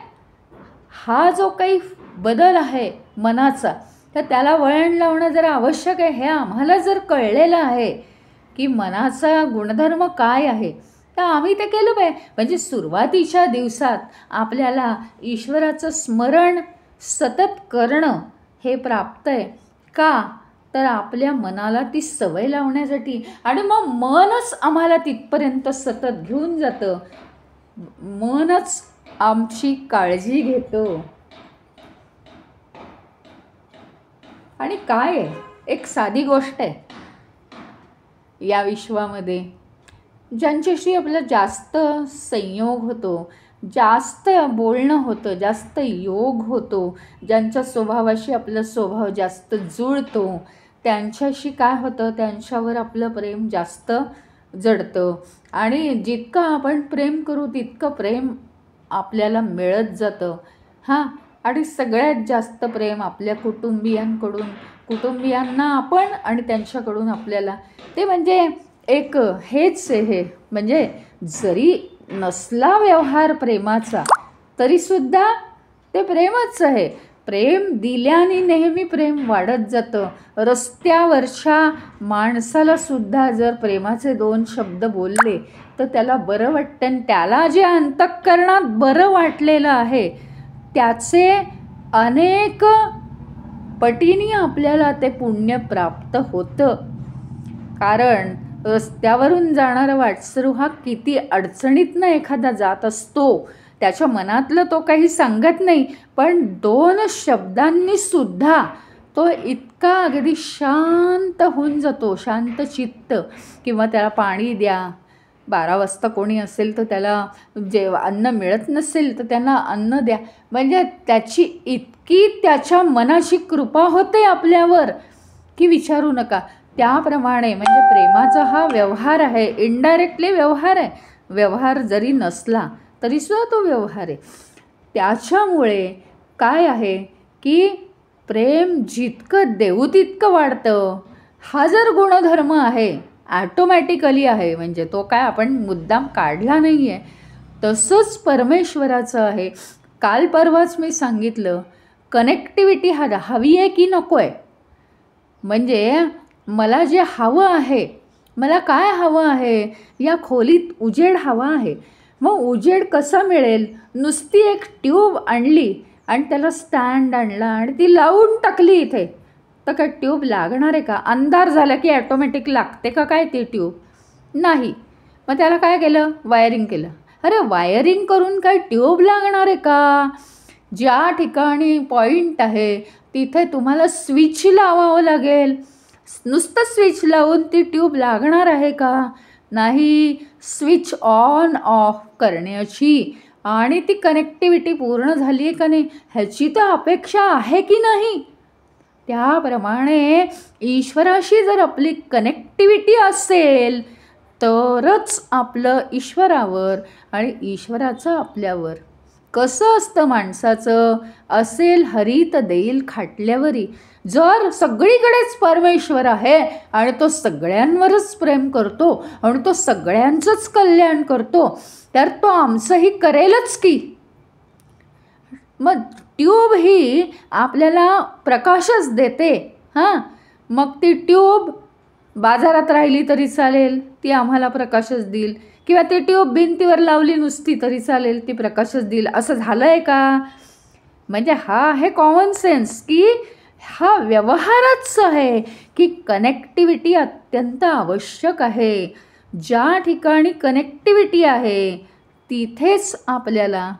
हा जो काही बदल आहे मनाचा, तर त्याला वळण लावणं जरा आवश्यक आहे. हे आम्हाला जर कळलेलं आहे की मनाचा गुणधर्म काय आहे, तर आम्ही ते केलं पाहिजे. म्हणजे सुरुवातीच्या दिवसात आपल्याला ईश्वराचं स्मरण सतत करणं हे प्राप्त आहे का? तर आपल्या मनाला ती सवय लावण्यासाठी. आणि मग मनच आम्हाला तिथपर्यंत सतत घेऊन जातं, मनच आमची काळजी घेतो. आणि काय आहे, एक साधी गोष्ट आहे या विश्वामध्ये, ज्यांच्याशी आपलं जास्त संयोग होतो, जास्त बोलणं होतं, जास्त योग होतो, ज्यांच्या स्वभावाशी आपला स्वभाव जास्त जुळतो, त्यांच्याशी काय होतं, त्यांच्यावर आपलं प्रेम जास्त जडतं. आणि जितकं आपण प्रेम करू तितकं प्रेम आपल्याला मिळत जातं. हां, आणि सगळ्यात जास्त प्रेम आपल्या कुटुंबियांना आपण आणि त्यांच्याकडून आपल्याला, ते म्हणजे एक हेच हे, म्हणजे जरी नसला व्यवहार प्रेमाचा तरीसुद्धा ते प्रेमच आहे. प्रेम दिल्याने नेहमी प्रेम वाढत जातं. रस्त्यावरच्या माणसाला सुद्धा जर प्रेमाचे 2 शब्द बोलले तर त्याला बरं वाटतं, आणि त्याला जे अंतःकरणात बरं वाटलेलं आहे त्याचे अनेक पटीने आपल्याला ते पुण्य प्राप्त होतं. कारण रस्त्यावरून जाणारा वाटसरू हा किती अडचणीतनं एखादा जात असतो, त्याच्या मनातलं तो काही सांगत नाही, पण 2 शब्दांनी सुद्धा तो इतका अगदी शांत होऊन जातो, शांत चित्त. किंवा त्याला पाणी द्या, 12 वाजता कोणी असेल तर त्याला अन्न मिळत नसेल तर त्यांना अन्न द्या, म्हणजे त्याची इतकी त्याच्या मनाची कृपा होते आपल्यावर की विचारू नका. त्याप्रमाणे म्हणजे प्रेमाचा हा व्यवहार आहे, इनडायरेक्टली व्यवहार आहे. व्यवहार जरी नसला तरीसुद्धा तो व्यवहार आहे. त्याच्यामुळे काय आहे की प्रेम जितकं देऊ तितकं वाढतं. हा जर गुणधर्म आहे, ॲटोमॅटिकली आहे, म्हणजे तो काय आपण मुद्दाम काढला नाही आहे. तसंच परमेश्वराचं आहे. काल परवाच मी सांगितलं, कनेक्टिव्हिटी हवी आहे की नको आहे. म्हणजे मला जे हवं आहे, मला काय हवं आहे, या खोलीत उजेड हवा आहे. मग उजेड कसा मिळेल? नुसती एक ट्यूब आणली आणि त्याला स्टँड आणला आणि ती लावून टाकली इथे, तर काय ट्यूब लागणार आहे का? अंधार झाला की ॲटोमॅटिक लागते का काय ती ट्यूब? नाही. मग त्याला काय केलं? वायरिंग केलं. अरे वायरिंग करून काय ट्यूब लागणार आहे का? ज्या ठिकाणी पॉईंट आहे तिथे तुम्हाला स्विच लावावं लागेल. नुसतं स्विच लावून ती ट्यूब लागणार आहे का? नाही. स्विच ऑन ऑफ करण्याची आणि ती कनेक्टिव्हिटी पूर्ण झाली आहे का नाही ह्याची तर अपेक्षा आहे की नाही. त्याप्रमाणे ईश्वराशी जर आपली कनेक्टिव्हिटी असेल तरच आपलं ईश्वरावर आणि ईश्वराचं आपल्यावर. कसं असतं माणसाचं? असेल हरित देईल खाटल्यावरी. जर सगळीकडेच परमेश्वर आहे आणि तो सगळ्यांवरच प्रेम करतो आणि तो सगळ्यांचंच कल्याण करतो, तर तो आमचंही करेलच की. मग ट्यूब ही आपल्याला प्रकाशच देते. हां, मग ती ट्यूब बाजारात राहिली तरी चालेल, ती आम्हाला प्रकाशच देईल. किंवा ती ट्यूब भिंतीवर लावली नुसती तरी चालेल, ती प्रकाशच देईल. असं झालं आहे का? म्हणजे हा आहे कॉमन सेन्स की हा व्यवहारच आहे की कनेक्टिव्हिटी अत्यंत आवश्यक आहे. ज्या ठिकाणी कनेक्टिव्हिटी आहे तिथेच आपल्याला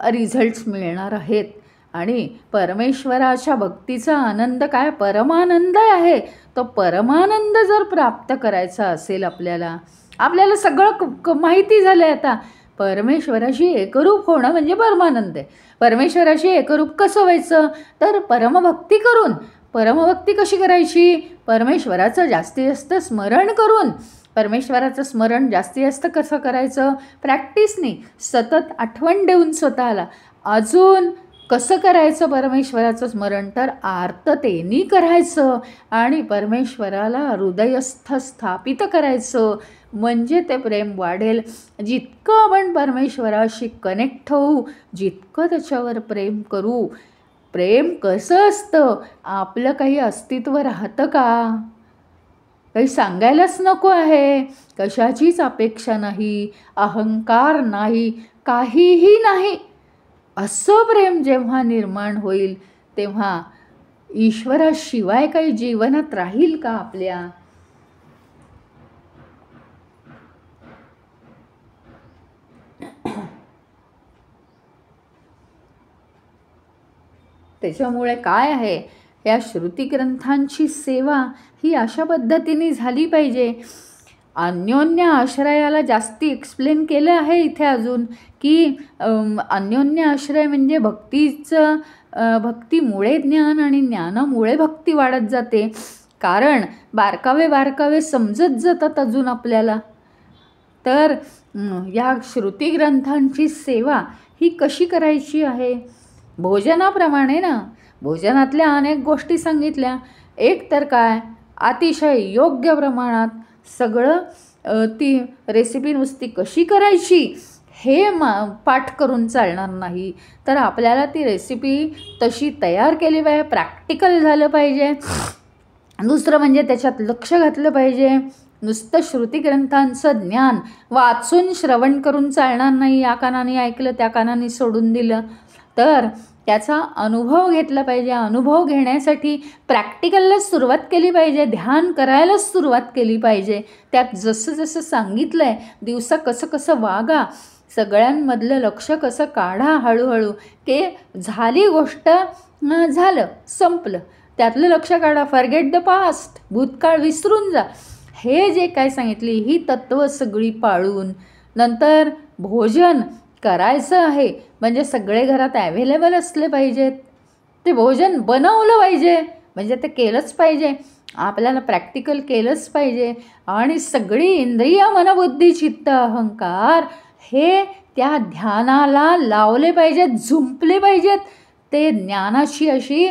रिझल्ट्स मिळणार आहेत. आणि परमेश्वराच्या भक्तीचा आनंद काय? परमानंद आहे. तो परमानंद जर प्राप्त करायचा असेल आपल्याला सगळं माहिती झालं आहे आता. परमेश्वराशी एकरूप होणं म्हणजे परमानंद आहे. परमेश्वराशी एकरूप कसं व्हायचं? तर परमभक्ती करून. परमभक्ती कशी करायची? परमेश्वराचं जास्तीत जास्त स्मरण करून. परमेश्वराचं स्मरण जास्तीत जास्त कसं करायचं? प्रॅक्टिसने, सतत आठवण देऊन स्वतःला. अजून कसं करायचं परमेश्वराचं स्मरण? तर आर्ततेने करायचं आणि परमेश्वराला हृदयस्थ स्थापित करायचं, म्हणजे ते प्रेम वाढेल. जितकं आपण परमेश्वराशी कनेक्ट होऊ, जितकं त्याच्यावर प्रेम करू. प्रेम कसं असतं? आपलं काही अस्तित्व राहतं का? काही सांगायलाच नको आहे. कशाचीच अपेक्षा नाही, अहंकार नाही, काहीही नाही. असं प्रेम जेव्हा निर्माण होईल तेव्हा ईश्वराशिवाय काही जीवनात राहील का आपल्या? त्याच्यामुळे काय आहे, या श्रुतिग्रंथांची सेवा ही अशा पद्धतीने झाली पाहिजे. अन्योन्य आश्रयाला जास्ती एक्सप्लेन केलं आहे इथे अजून की अन्योन्य आश्रय म्हणजे भक्तीमुळे ज्ञान आणि ज्ञानामुळे भक्ती वाढत जाते. कारण बारकावे समजत जातात अजून आपल्याला. तर या श्रुतिग्रंथांची सेवा ही कशी करायची आहे? भोजनाप्रमाणे ना. भोजनातल्या अनेक गोष्टी सांगितल्या. एक तर काय, अतिशय योग्य प्रमाणात सगळं ती रेसिपी नुसती कशी करायची हे पाठ करून चालणार नाही. तर आपल्याला ती रेसिपी तशी तयार केली पाहिजे, प्रॅक्टिकल झालं पाहिजे. दुसरं म्हणजे त्याच्यात लक्ष घातलं पाहिजे. नुसतं श्रुतिग्रंथांचं ज्ञान वाचून श्रवण करून चालणार नाही. या कानाने ऐकलं त्या कानाने सोडून दिलं. तर त्याचा अनुभव घेतला पाहिजे. अनुभव घेण्यासाठी प्रॅक्टिकलला सुरुवात केली पाहिजे, ध्यान करायलाच सुरुवात केली पाहिजे. त्यात जसं जसं सांगितलं आहे, दिवसा कसं कसं वागा, सगळ्यांमधलं लक्ष कसं काढा हळूहळू, की झाली गोष्ट, झालं संपलं, त्यातलं लक्ष काढा. फॉरगेट द पास्ट, भूतकाळ विसरून जा. हे जे काय सांगितली ही तत्त्व सगळी पाळून नंतर भोजन करायचं आहे. म्हणजे सगळे घरात ॲव्हेलेबल असले पाहिजेत. ते भोजन बनवलं पाहिजे, म्हणजे ते केलंच पाहिजे. आपल्याला प्रॅक्टिकल केलंच पाहिजे. आणि सगळी इंद्रिय मनबुद्धी चित्त अहंकार हे त्या ध्यानाला लावले पाहिजेत, झुंपले पाहिजेत. ते ज्ञानाची अशी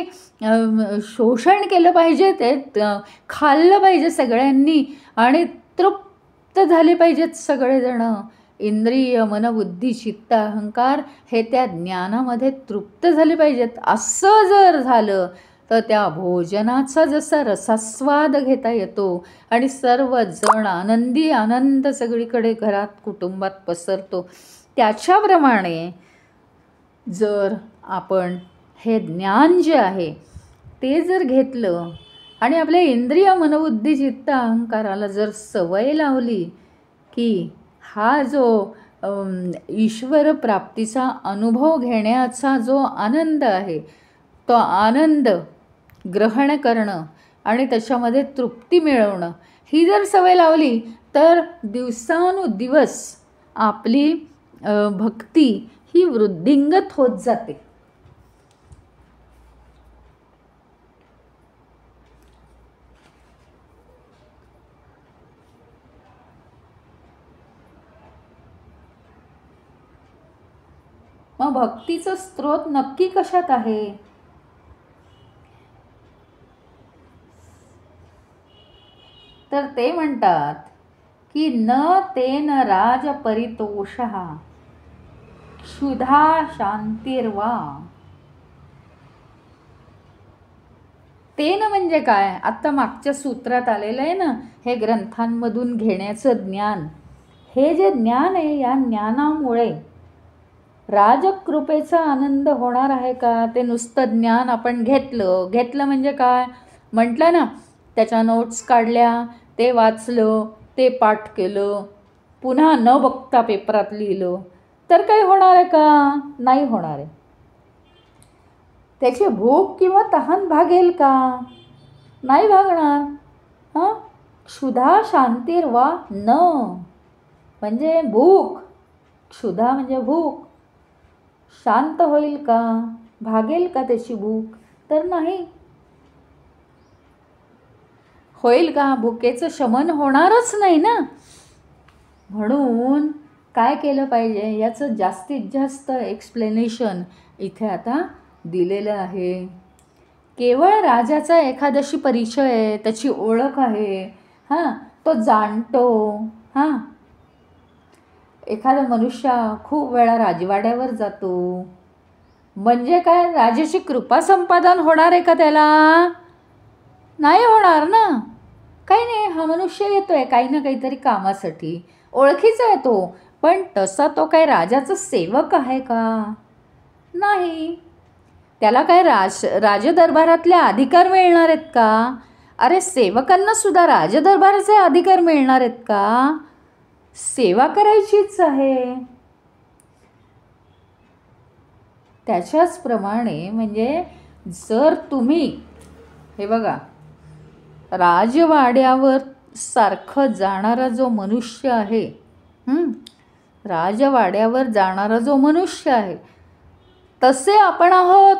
शोषण केलं पाहिजे, ते खाल्लं पाहिजे सगळ्यांनी आणि तृप्त झाले पाहिजेत सगळेजणं. इंद्रिय मनबुद्धी चित्त अहंकार हे त्या ज्ञानामध्ये तृप्त झाले पाहिजेत. असं जर झालं तर त्या भोजनाचा जसा रसास्वाद घेता येतो आणि सर्वजण आनंदी आनंद सगळीकडे घरात कुटुंबात पसरतो, त्याच्याप्रमाणे जर आपण हे ज्ञान जे आहे ते जर घेतलं आणि आपल्या इंद्रिय मनबुद्धी चित्त अहंकाराला जर सवय लावली की हा जो ईश्वर प्राप्तीचा अनुभव घेण्याचा जो आनंद आहे तो आनंद ग्रहण करणं आणि त्याच्यामध्ये तृप्ती मिळवणं, ही जर सवय लावली तर दिवसानुदिवस आपली भक्ती ही वृद्धिंगत होत जाते. मग भक्तीचं स्रोत नक्की कशात आहे? तर ते म्हणतात की न तेन राज परितोषः क्षुधा शांतिर्वा. तेन म्हणजे काय? आत्ता मागच्या सूत्रात आलेलं आहे ना, हे ग्रंथांमधून घेण्याचं ज्ञान. हे जे ज्ञान आहे या ज्ञानामुळे राजकृपेचा आनंद होणार आहे का? ते नुसतं ज्ञान आपण घेतलं म्हणजे काय म्हटलं ना, त्याच्या नोट्स काढल्या, ते वाचलं, ते पाठ केलं, पुन्हा न बघता पेपरात लिहिलं, तर काही होणार आहे का? नाही होणार आहे. त्याची भूक किंवा तहान भागेल का? नाही भागणार. क्षुधा शांतिर्वा न म्हणजे भूक, क्षुधा म्हणजे भूक. शांत होईल का? भागेल का त्याची भूक? तर नाही. होईल का? भुकेचं शमन होणारच नाही ना. म्हणून काय केलं पाहिजे याचं जास्तीत जास्त एक्सप्लेनेशन इथे आता दिलेलं आहे. केवळ राजाचा एखाद्याशी परिचय आहे, त्याची ओळख आहे, तो जाणतो. एखादा मनुष्य खूप वेळा राजवाड्यावर जातो म्हणजे काय राजाची कृपा संपादन होणार आहे का त्याला? नाही होणार ना. काही नाही, हा मनुष्य येतोय काही ना काहीतरी कामासाठी, ओळखीचा आहे तो, पण तसा तो काय राजाचा सेवक आहे का? नाही. त्याला काय राजदरबारातले अधिकार मिळणार आहेत का? अरे सेवकांना सुद्धा राजदरबाराचे अधिकार मिळणार आहेत का? सेवा करायचीच आहे. त्याच्याचप्रमाणे म्हणजे जर तुम्ही हे बघा, राजवाड्यावर सारखं जाणारा जो मनुष्य आहे, राजवाड्यावर जाणारा जो मनुष्य आहे तसे आपण आहोत.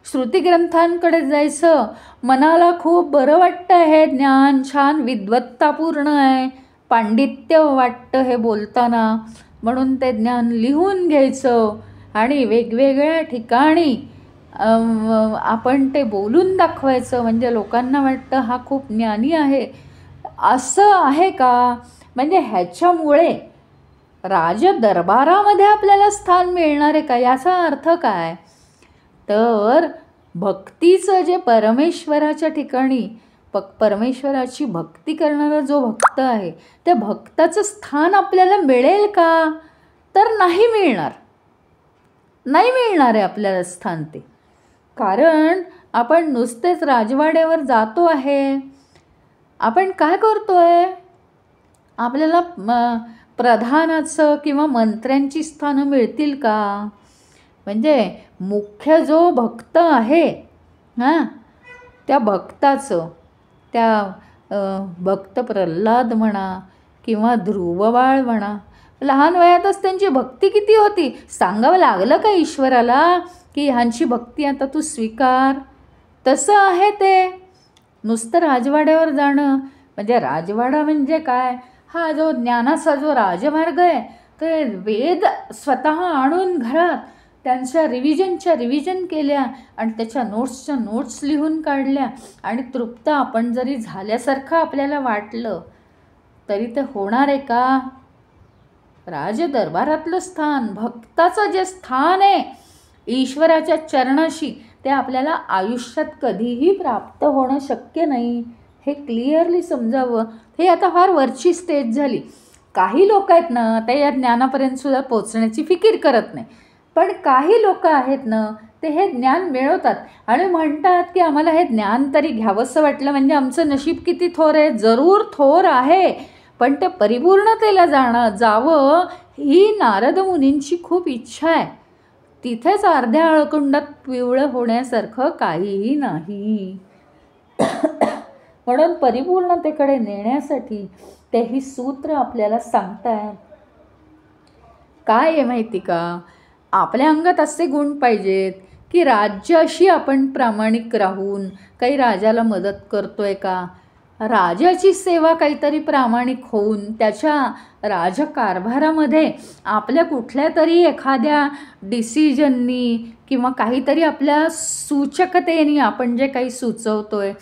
श्रुतिग्रंथांकडे जायचं, मनाला खूप बरं वाटतं, हे ज्ञान छान विद्वत्तापूर्ण आहे, पांडित्य वाटतं हे बोलताना, म्हणून ते ज्ञान लिहून घ्यायचं आणि वेगवेगळ्या ठिकाणी आपण ते बोलून दाखवायचं. म्हणजे लोकांना वाटतं हा खूप ज्ञानी आहे. असं आहे का? म्हणजे ह्याच्यामुळे राजदरबारामध्ये आपल्याला स्थान मिळणार आहे का, याचा अर्थ काय? तर भक्तीचं जे परमेश्वराच्या ठिकाणी परमेश्वराची भक्ती करणारा जो भक्त आहे, त्या भक्ताचं स्थान आपल्याला मिळेल का? तर नाही मिळणार. नाही मिळणार आहे आपल्याला स्थान ते. कारण आपण नुसतेच राजवाड्यावर जातो आहे. आपण काय करतो आहे? आपल्याला प्रधानाचं किंवा मंत्र्यांची स्थानं मिळतील का? म्हणजे मुख्य जो भक्त आहे त्या भक्ताचं, त्या भक्त प्रल्हाद म्हणा किंवा ध्रुवबाळ म्हणा, लहान वयातच त्यांची भक्ती किती होती. सांगावं लागलं का ईश्वराला की ह्यांची भक्ती आता तू स्वीकार? तसं आहे ते. नुसतं राजवाड्यावर जाणं म्हणजे, राजवाडा म्हणजे काय? हा जो ज्ञानाचा जो राजमार्ग आहे, ते वेद स्वतः आणून घरात त्यांच्या रिव्हिजन केल्या आणि त्याच्या नोट्स लिहून काढल्या आणि तृप्त आपण जरी झाल्यासारखं आपल्याला वाटलं तरी ते होणार आहे का? राजदरबारातलं स्थान, भक्ताचं जे स्थान आहे ईश्वराच्या चरणाशी, ते आपल्याला आयुष्यात कधीही प्राप्त होणं शक्य नाही. हे क्लिअरली समजावं. हे आता फार वरची स्टेज झाली. काही लोक आहेत ना, ते या ज्ञानापर्यंत सुद्धा पोचण्याची फिकीर करत नाही. पण काही लोक आहेत ना, ते हे ज्ञान मिळवतात आणि म्हणतात की आम्हाला हे ज्ञान तरी घ्यावंसं वाटलं म्हणजे आमचं नशीब किती थोर आहे. जरूर थोर आहे, पण ते परिपूर्णतेला जावं ही नारद मुनींची खूप इच्छा आहे. तिथेच अर्ध्या अळकुंडात पिवळं होण्यासारखं काहीही नाही. म्हणून परिपूर्णतेकडे नेण्यासाठी ते ही सूत्र आपल्याला सांगतायत. काय आहे माहिती का? आपल्या अंगात असे गुण पाहिजेत की राज्याशी आपण प्रामाणिक राहून काही राजाला मदत करतोय का, राजाची सेवा काहीतरी प्रामाणिक होऊन त्याच्या राजकारभारामध्ये आपल्या कुठल्या तरी एखाद्या डिसिजननी किंवा काहीतरी आपल्या सूचकतेने आपण जे काही सुचवतोय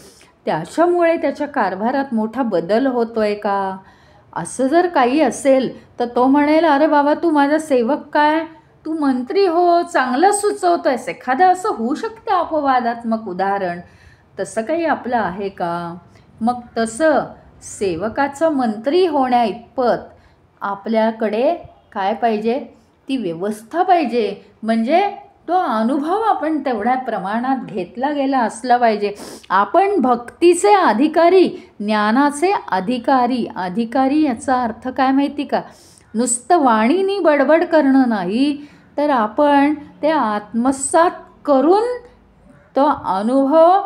त्याच्यामुळे त्याच्या कारभारात मोठा बदल होतोय का? असं जर काही असेल तर तो म्हणेल, अरे बाबा तू माझा सेवक काय, तू मंत्री हो, चांगलं सुचवतोयस. एखादं असं होऊ शकतं अपवादात्मक उदाहरण. तसं काही आपलं आहे का? मग तसं सेवकाचं मंत्री होण्या इतपत आपल्याकडे काय पाहिजे? ती व्यवस्था पाहिजे. म्हणजे तो अनुभव आपण तेवढ्या प्रमाणात घेतला गेला असला पाहिजे. आपण भक्तीचे अधिकारी, ज्ञानाचे अधिकारी याचा अर्थ काय माहिती का? नुसतं वाणीनी बडबड करणं नाही, तर आपण ते आत्मसात करून तो अनुभव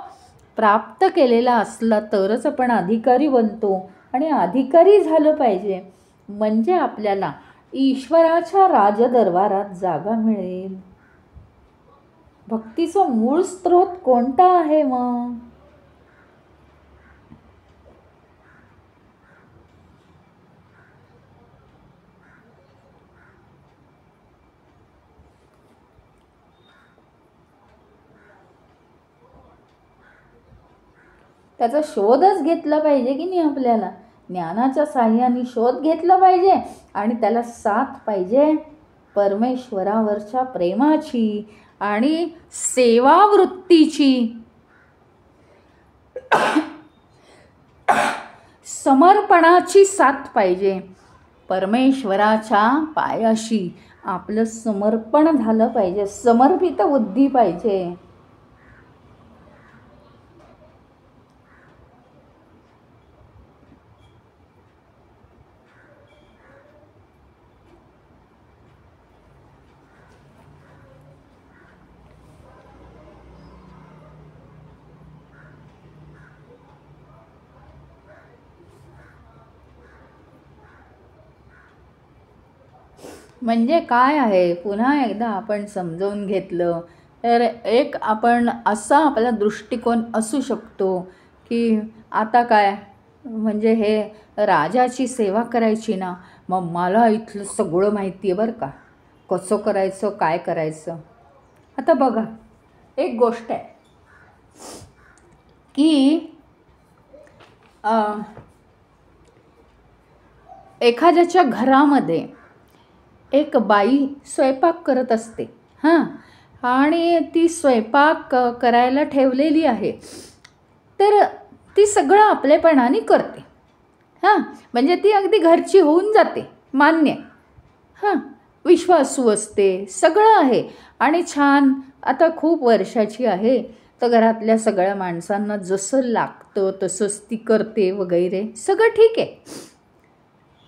प्राप्त केलेला असला तरच आपण अधिकारी बनतो. आणि अधिकारी झालं पाहिजे म्हणजे आपल्याला ईश्वराच्या राजदरबारात जागा मिळेल. भक्तीचा मूळ स्रोत कोणता आहे मग? त्याचा शोधच घेतला पाहिजे की नाही आपल्याला. ज्ञानाच्या साह्याने शोध घेतला पाहिजे आणि त्याला साथ पाहिजे परमेश्वरावरच्या प्रेमाची आणि सेवावृत्तीची, समर्पणाची साथ पाहिजे. परमेश्वराच्या पायाशी आपलं समर्पण झालं पाहिजे, समर्पित बुद्धी पाहिजे. म्हणजे काय आहे पुन्हा एकदा आपण समजावून घेतलं तर एक आपण असा आपला दृष्टिकोन असू शकतो की आता काय म्हणजे हे राजाची सेवा करायची ना, मग मला इथलं सगळं माहिती आहे बरं का, कसं करायचं काय करायचं. आता बघा एक गोष्ट आहे की एखाद्याच्या घरामध्ये एक बाई स्वयंपाक करत असते. हां, आणि ती स्वयंपाक करायला ठेवलेली आहे. तर ती सगळं आपलेपणाने करते. हां, म्हणजे ती अगदी घरची होऊन जाते, मान्य. हां, विश्वासू असते, सगळं आहे आणि छान. आता खूप वर्षाची आहे, तर घरातल्या सगळ्या माणसांना जसं लागतं तसंच ती करते वगैरे, सगळं ठीक आहे.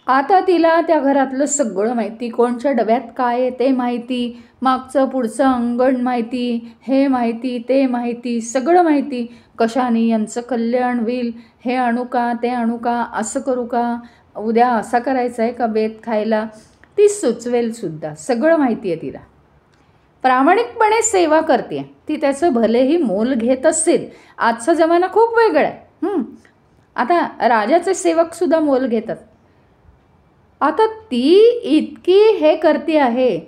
आता तिला त्या घरातलं सगळं माहिती, कोणच्या डब्यात काय आहे ते माहिती, मागचं पुढचं अंगण माहिती, हे माहिती ते माहिती, सगळं माहिती. कशाने यांचं कल्याण होईल, हे आणू का ते आणू का, असं करू का, उद्या असा करायचा आहे का बेत खायला, ती सुचवेल सुद्धा. सगळं माहिती आहे तिला. प्रामाणिकपणे सेवा करते, ती त्याचं भलेही मोल घेत असेल. आजचा जमाना खूप वेगळा आहे. आता राजाचे सेवकसुद्धा मोल घेतात. आता ती इतकी हे करते आहे,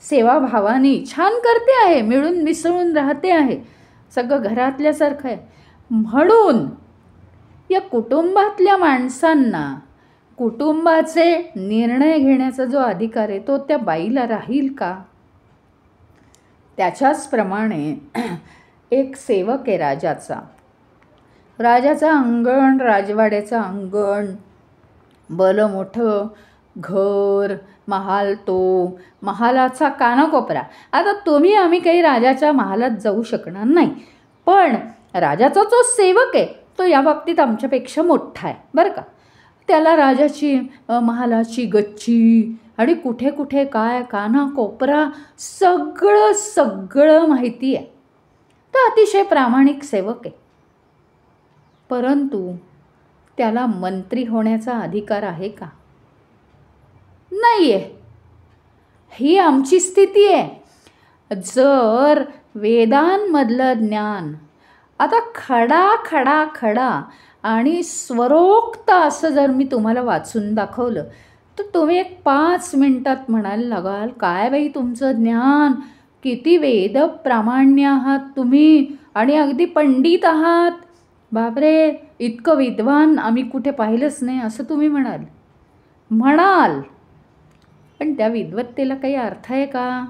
सेवाभावानी छान करते आहे, मिळून मिसळून राहते आहे, सगळं घरातल्यासारखं आहे. म्हणून या कुटुंबातल्या माणसांना कुटुंबाचे निर्णय घेण्याचा जो अधिकार आहे तो त्या बाईला राहील का? त्याच्याचप्रमाणे एक सेवक आहे राजाचा अंगण, राजवाड्याचं अंगण, भलं मोठं घर, महाल, तो महालाचा कानाकोपरा. आता तुम्ही आम्ही काही राजाच्या महालात जाऊ शकणार नाही, पण राजाचा जो सेवक आहे तो या बाबतीत आमच्यापेक्षा मोठा आहे बरं का. त्याला राजाची महालाची गच्ची आणि कुठे कुठे काय कानाकोपरा सगळं माहिती आहे. तो अतिशय प्रामाणिक सेवक आहे. परंतु त्याला मंत्री होण्याचा अधिकार आहे का? नाही आहे. ही आमची स्थिती आहे. जर वेदांमधलं ज्ञान आता खडा आणि स्वरोक्त असं जर मी तुम्हाला वाचून दाखवलं तर तुम्ही एक 5 मिनिटात म्हणायला लागाल, काय बाई तुमचं ज्ञान, किती वेद प्रामाण्य आहात तुम्ही आणि अगदी पंडित आहात, बापरे इतकं विद्वान आम्ही कुठे पाहिलंच नाही, असं तुम्ही म्हणाल. पण त्या विद्वत्तेला काही अर्थ आहे का?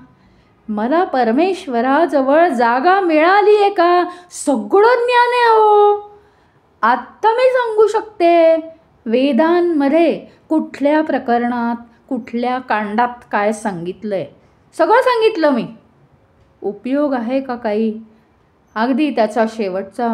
मला परमेश्वराजवळ जागा मिळाली आहे का? सगळं ज्ञान आहे अहो. आत्ता मी सांगू शकते वेदांमध्ये कुठल्या प्रकरणात कुठल्या कांडात काय सांगितलं आहे, सगळं सांगितलं मी. उपयोग आहे का काही? अगदी त्याचा शेवटचा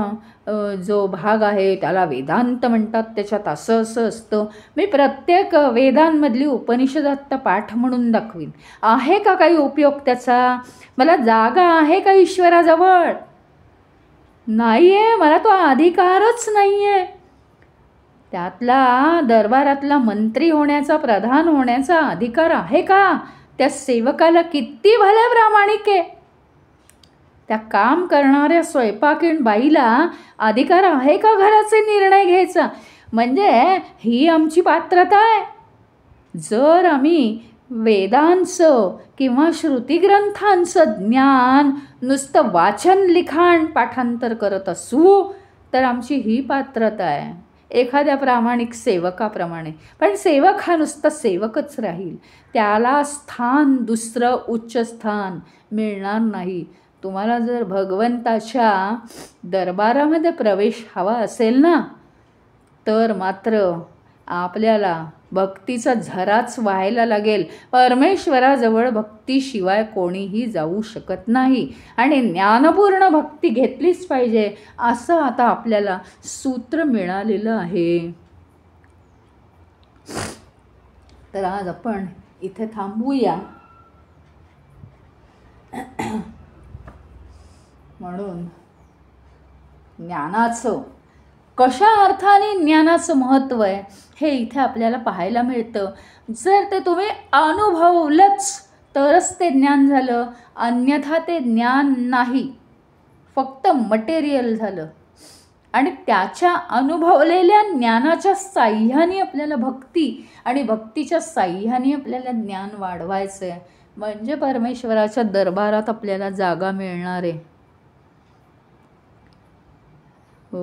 जो भाग आहे त्याला वेदांत म्हणतात, त्याच्यात असं असतं. मी प्रत्येक वेदांमधली उपनिषद आत्ता पाठ म्हणून दाखवीन. आहे का काही उपयोग त्याचा? मला जागा आहे का ईश्वराजवळ? नाही आहे, मला तो अधिकारच नाही आहे. त्यातला दरबारातला मंत्री होण्याचा, प्रधान होण्याचा अधिकार आहे का? त्या सेवकाला किती भले प्रामाणिक आहे, त्या काम करणाऱ्या स्वयंपाकीण बाईला अधिकार आहे का घराचे निर्णय घ्यायचा? म्हणजे ही आमची पात्रता आहे. जर आम्ही वेदांचं किंवा श्रुतिग्रंथांचं ज्ञान नुसतं वाचन, लिखाण, पाठांतर करत असू तर आमची ही पात्रता आहे एखाद्या प्रामाणिक सेवकाप्रमाणे. पण सेवक हा नुसता सेवकच राहील, त्याला स्थान, दुसरं उच्च स्थान मिळणार नाही. तुम्हाला जर भगवंताच्या दरबारामध्ये प्रवेश हवा असेल ना, तर मात्र आपल्याला भक्तीचा झराच व्हायला लागेल. परमेश्वराजवळ भक्तीशिवाय कोणीही जाऊ शकत नाही आणि ज्ञानपूर्ण भक्ती घेतलीच पाहिजे, असं आता आपल्याला सूत्र मिळालेलं आहे. तर आज आपण इथे थांबूया. म्हणून ज्ञानाचं, कशा अर्थाने ज्ञानाचं महत्त्व आहे हे इथे आपल्याला पाहायला मिळतं. जर ते तुम्ही अनुभवलंच तरच ते ज्ञान झालं, अन्यथा ते ज्ञान नाही, फक्त मटेरियल झालं. आणि त्याच्या अनुभवलेल्या ज्ञानाच्या साह्याने आपल्याला भक्ती आणि भक्तीच्या साह्याने आपल्याला ज्ञान वाढवायचं आहे, म्हणजे परमेश्वराच्या दरबारात आपल्याला जागा मिळणार आहे. ओ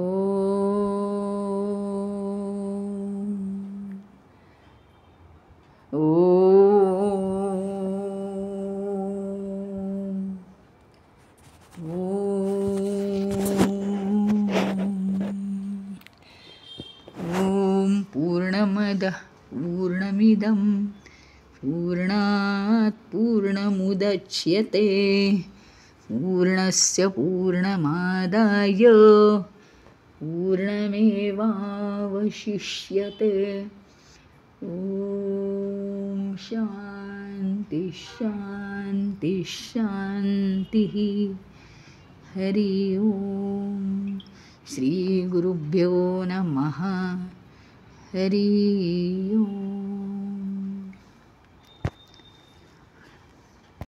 पूर्णमदः पूर्णमिदं पूर्णात् पूर्णमुदच्यते पूर्णस्य पूर्णमादाय पूर्णमेवावशिष्यते. ॐ शान्ति शान्ति शान्तिः. हरि ओम. श्री गुरुभ्यो नमः. हरि ओम.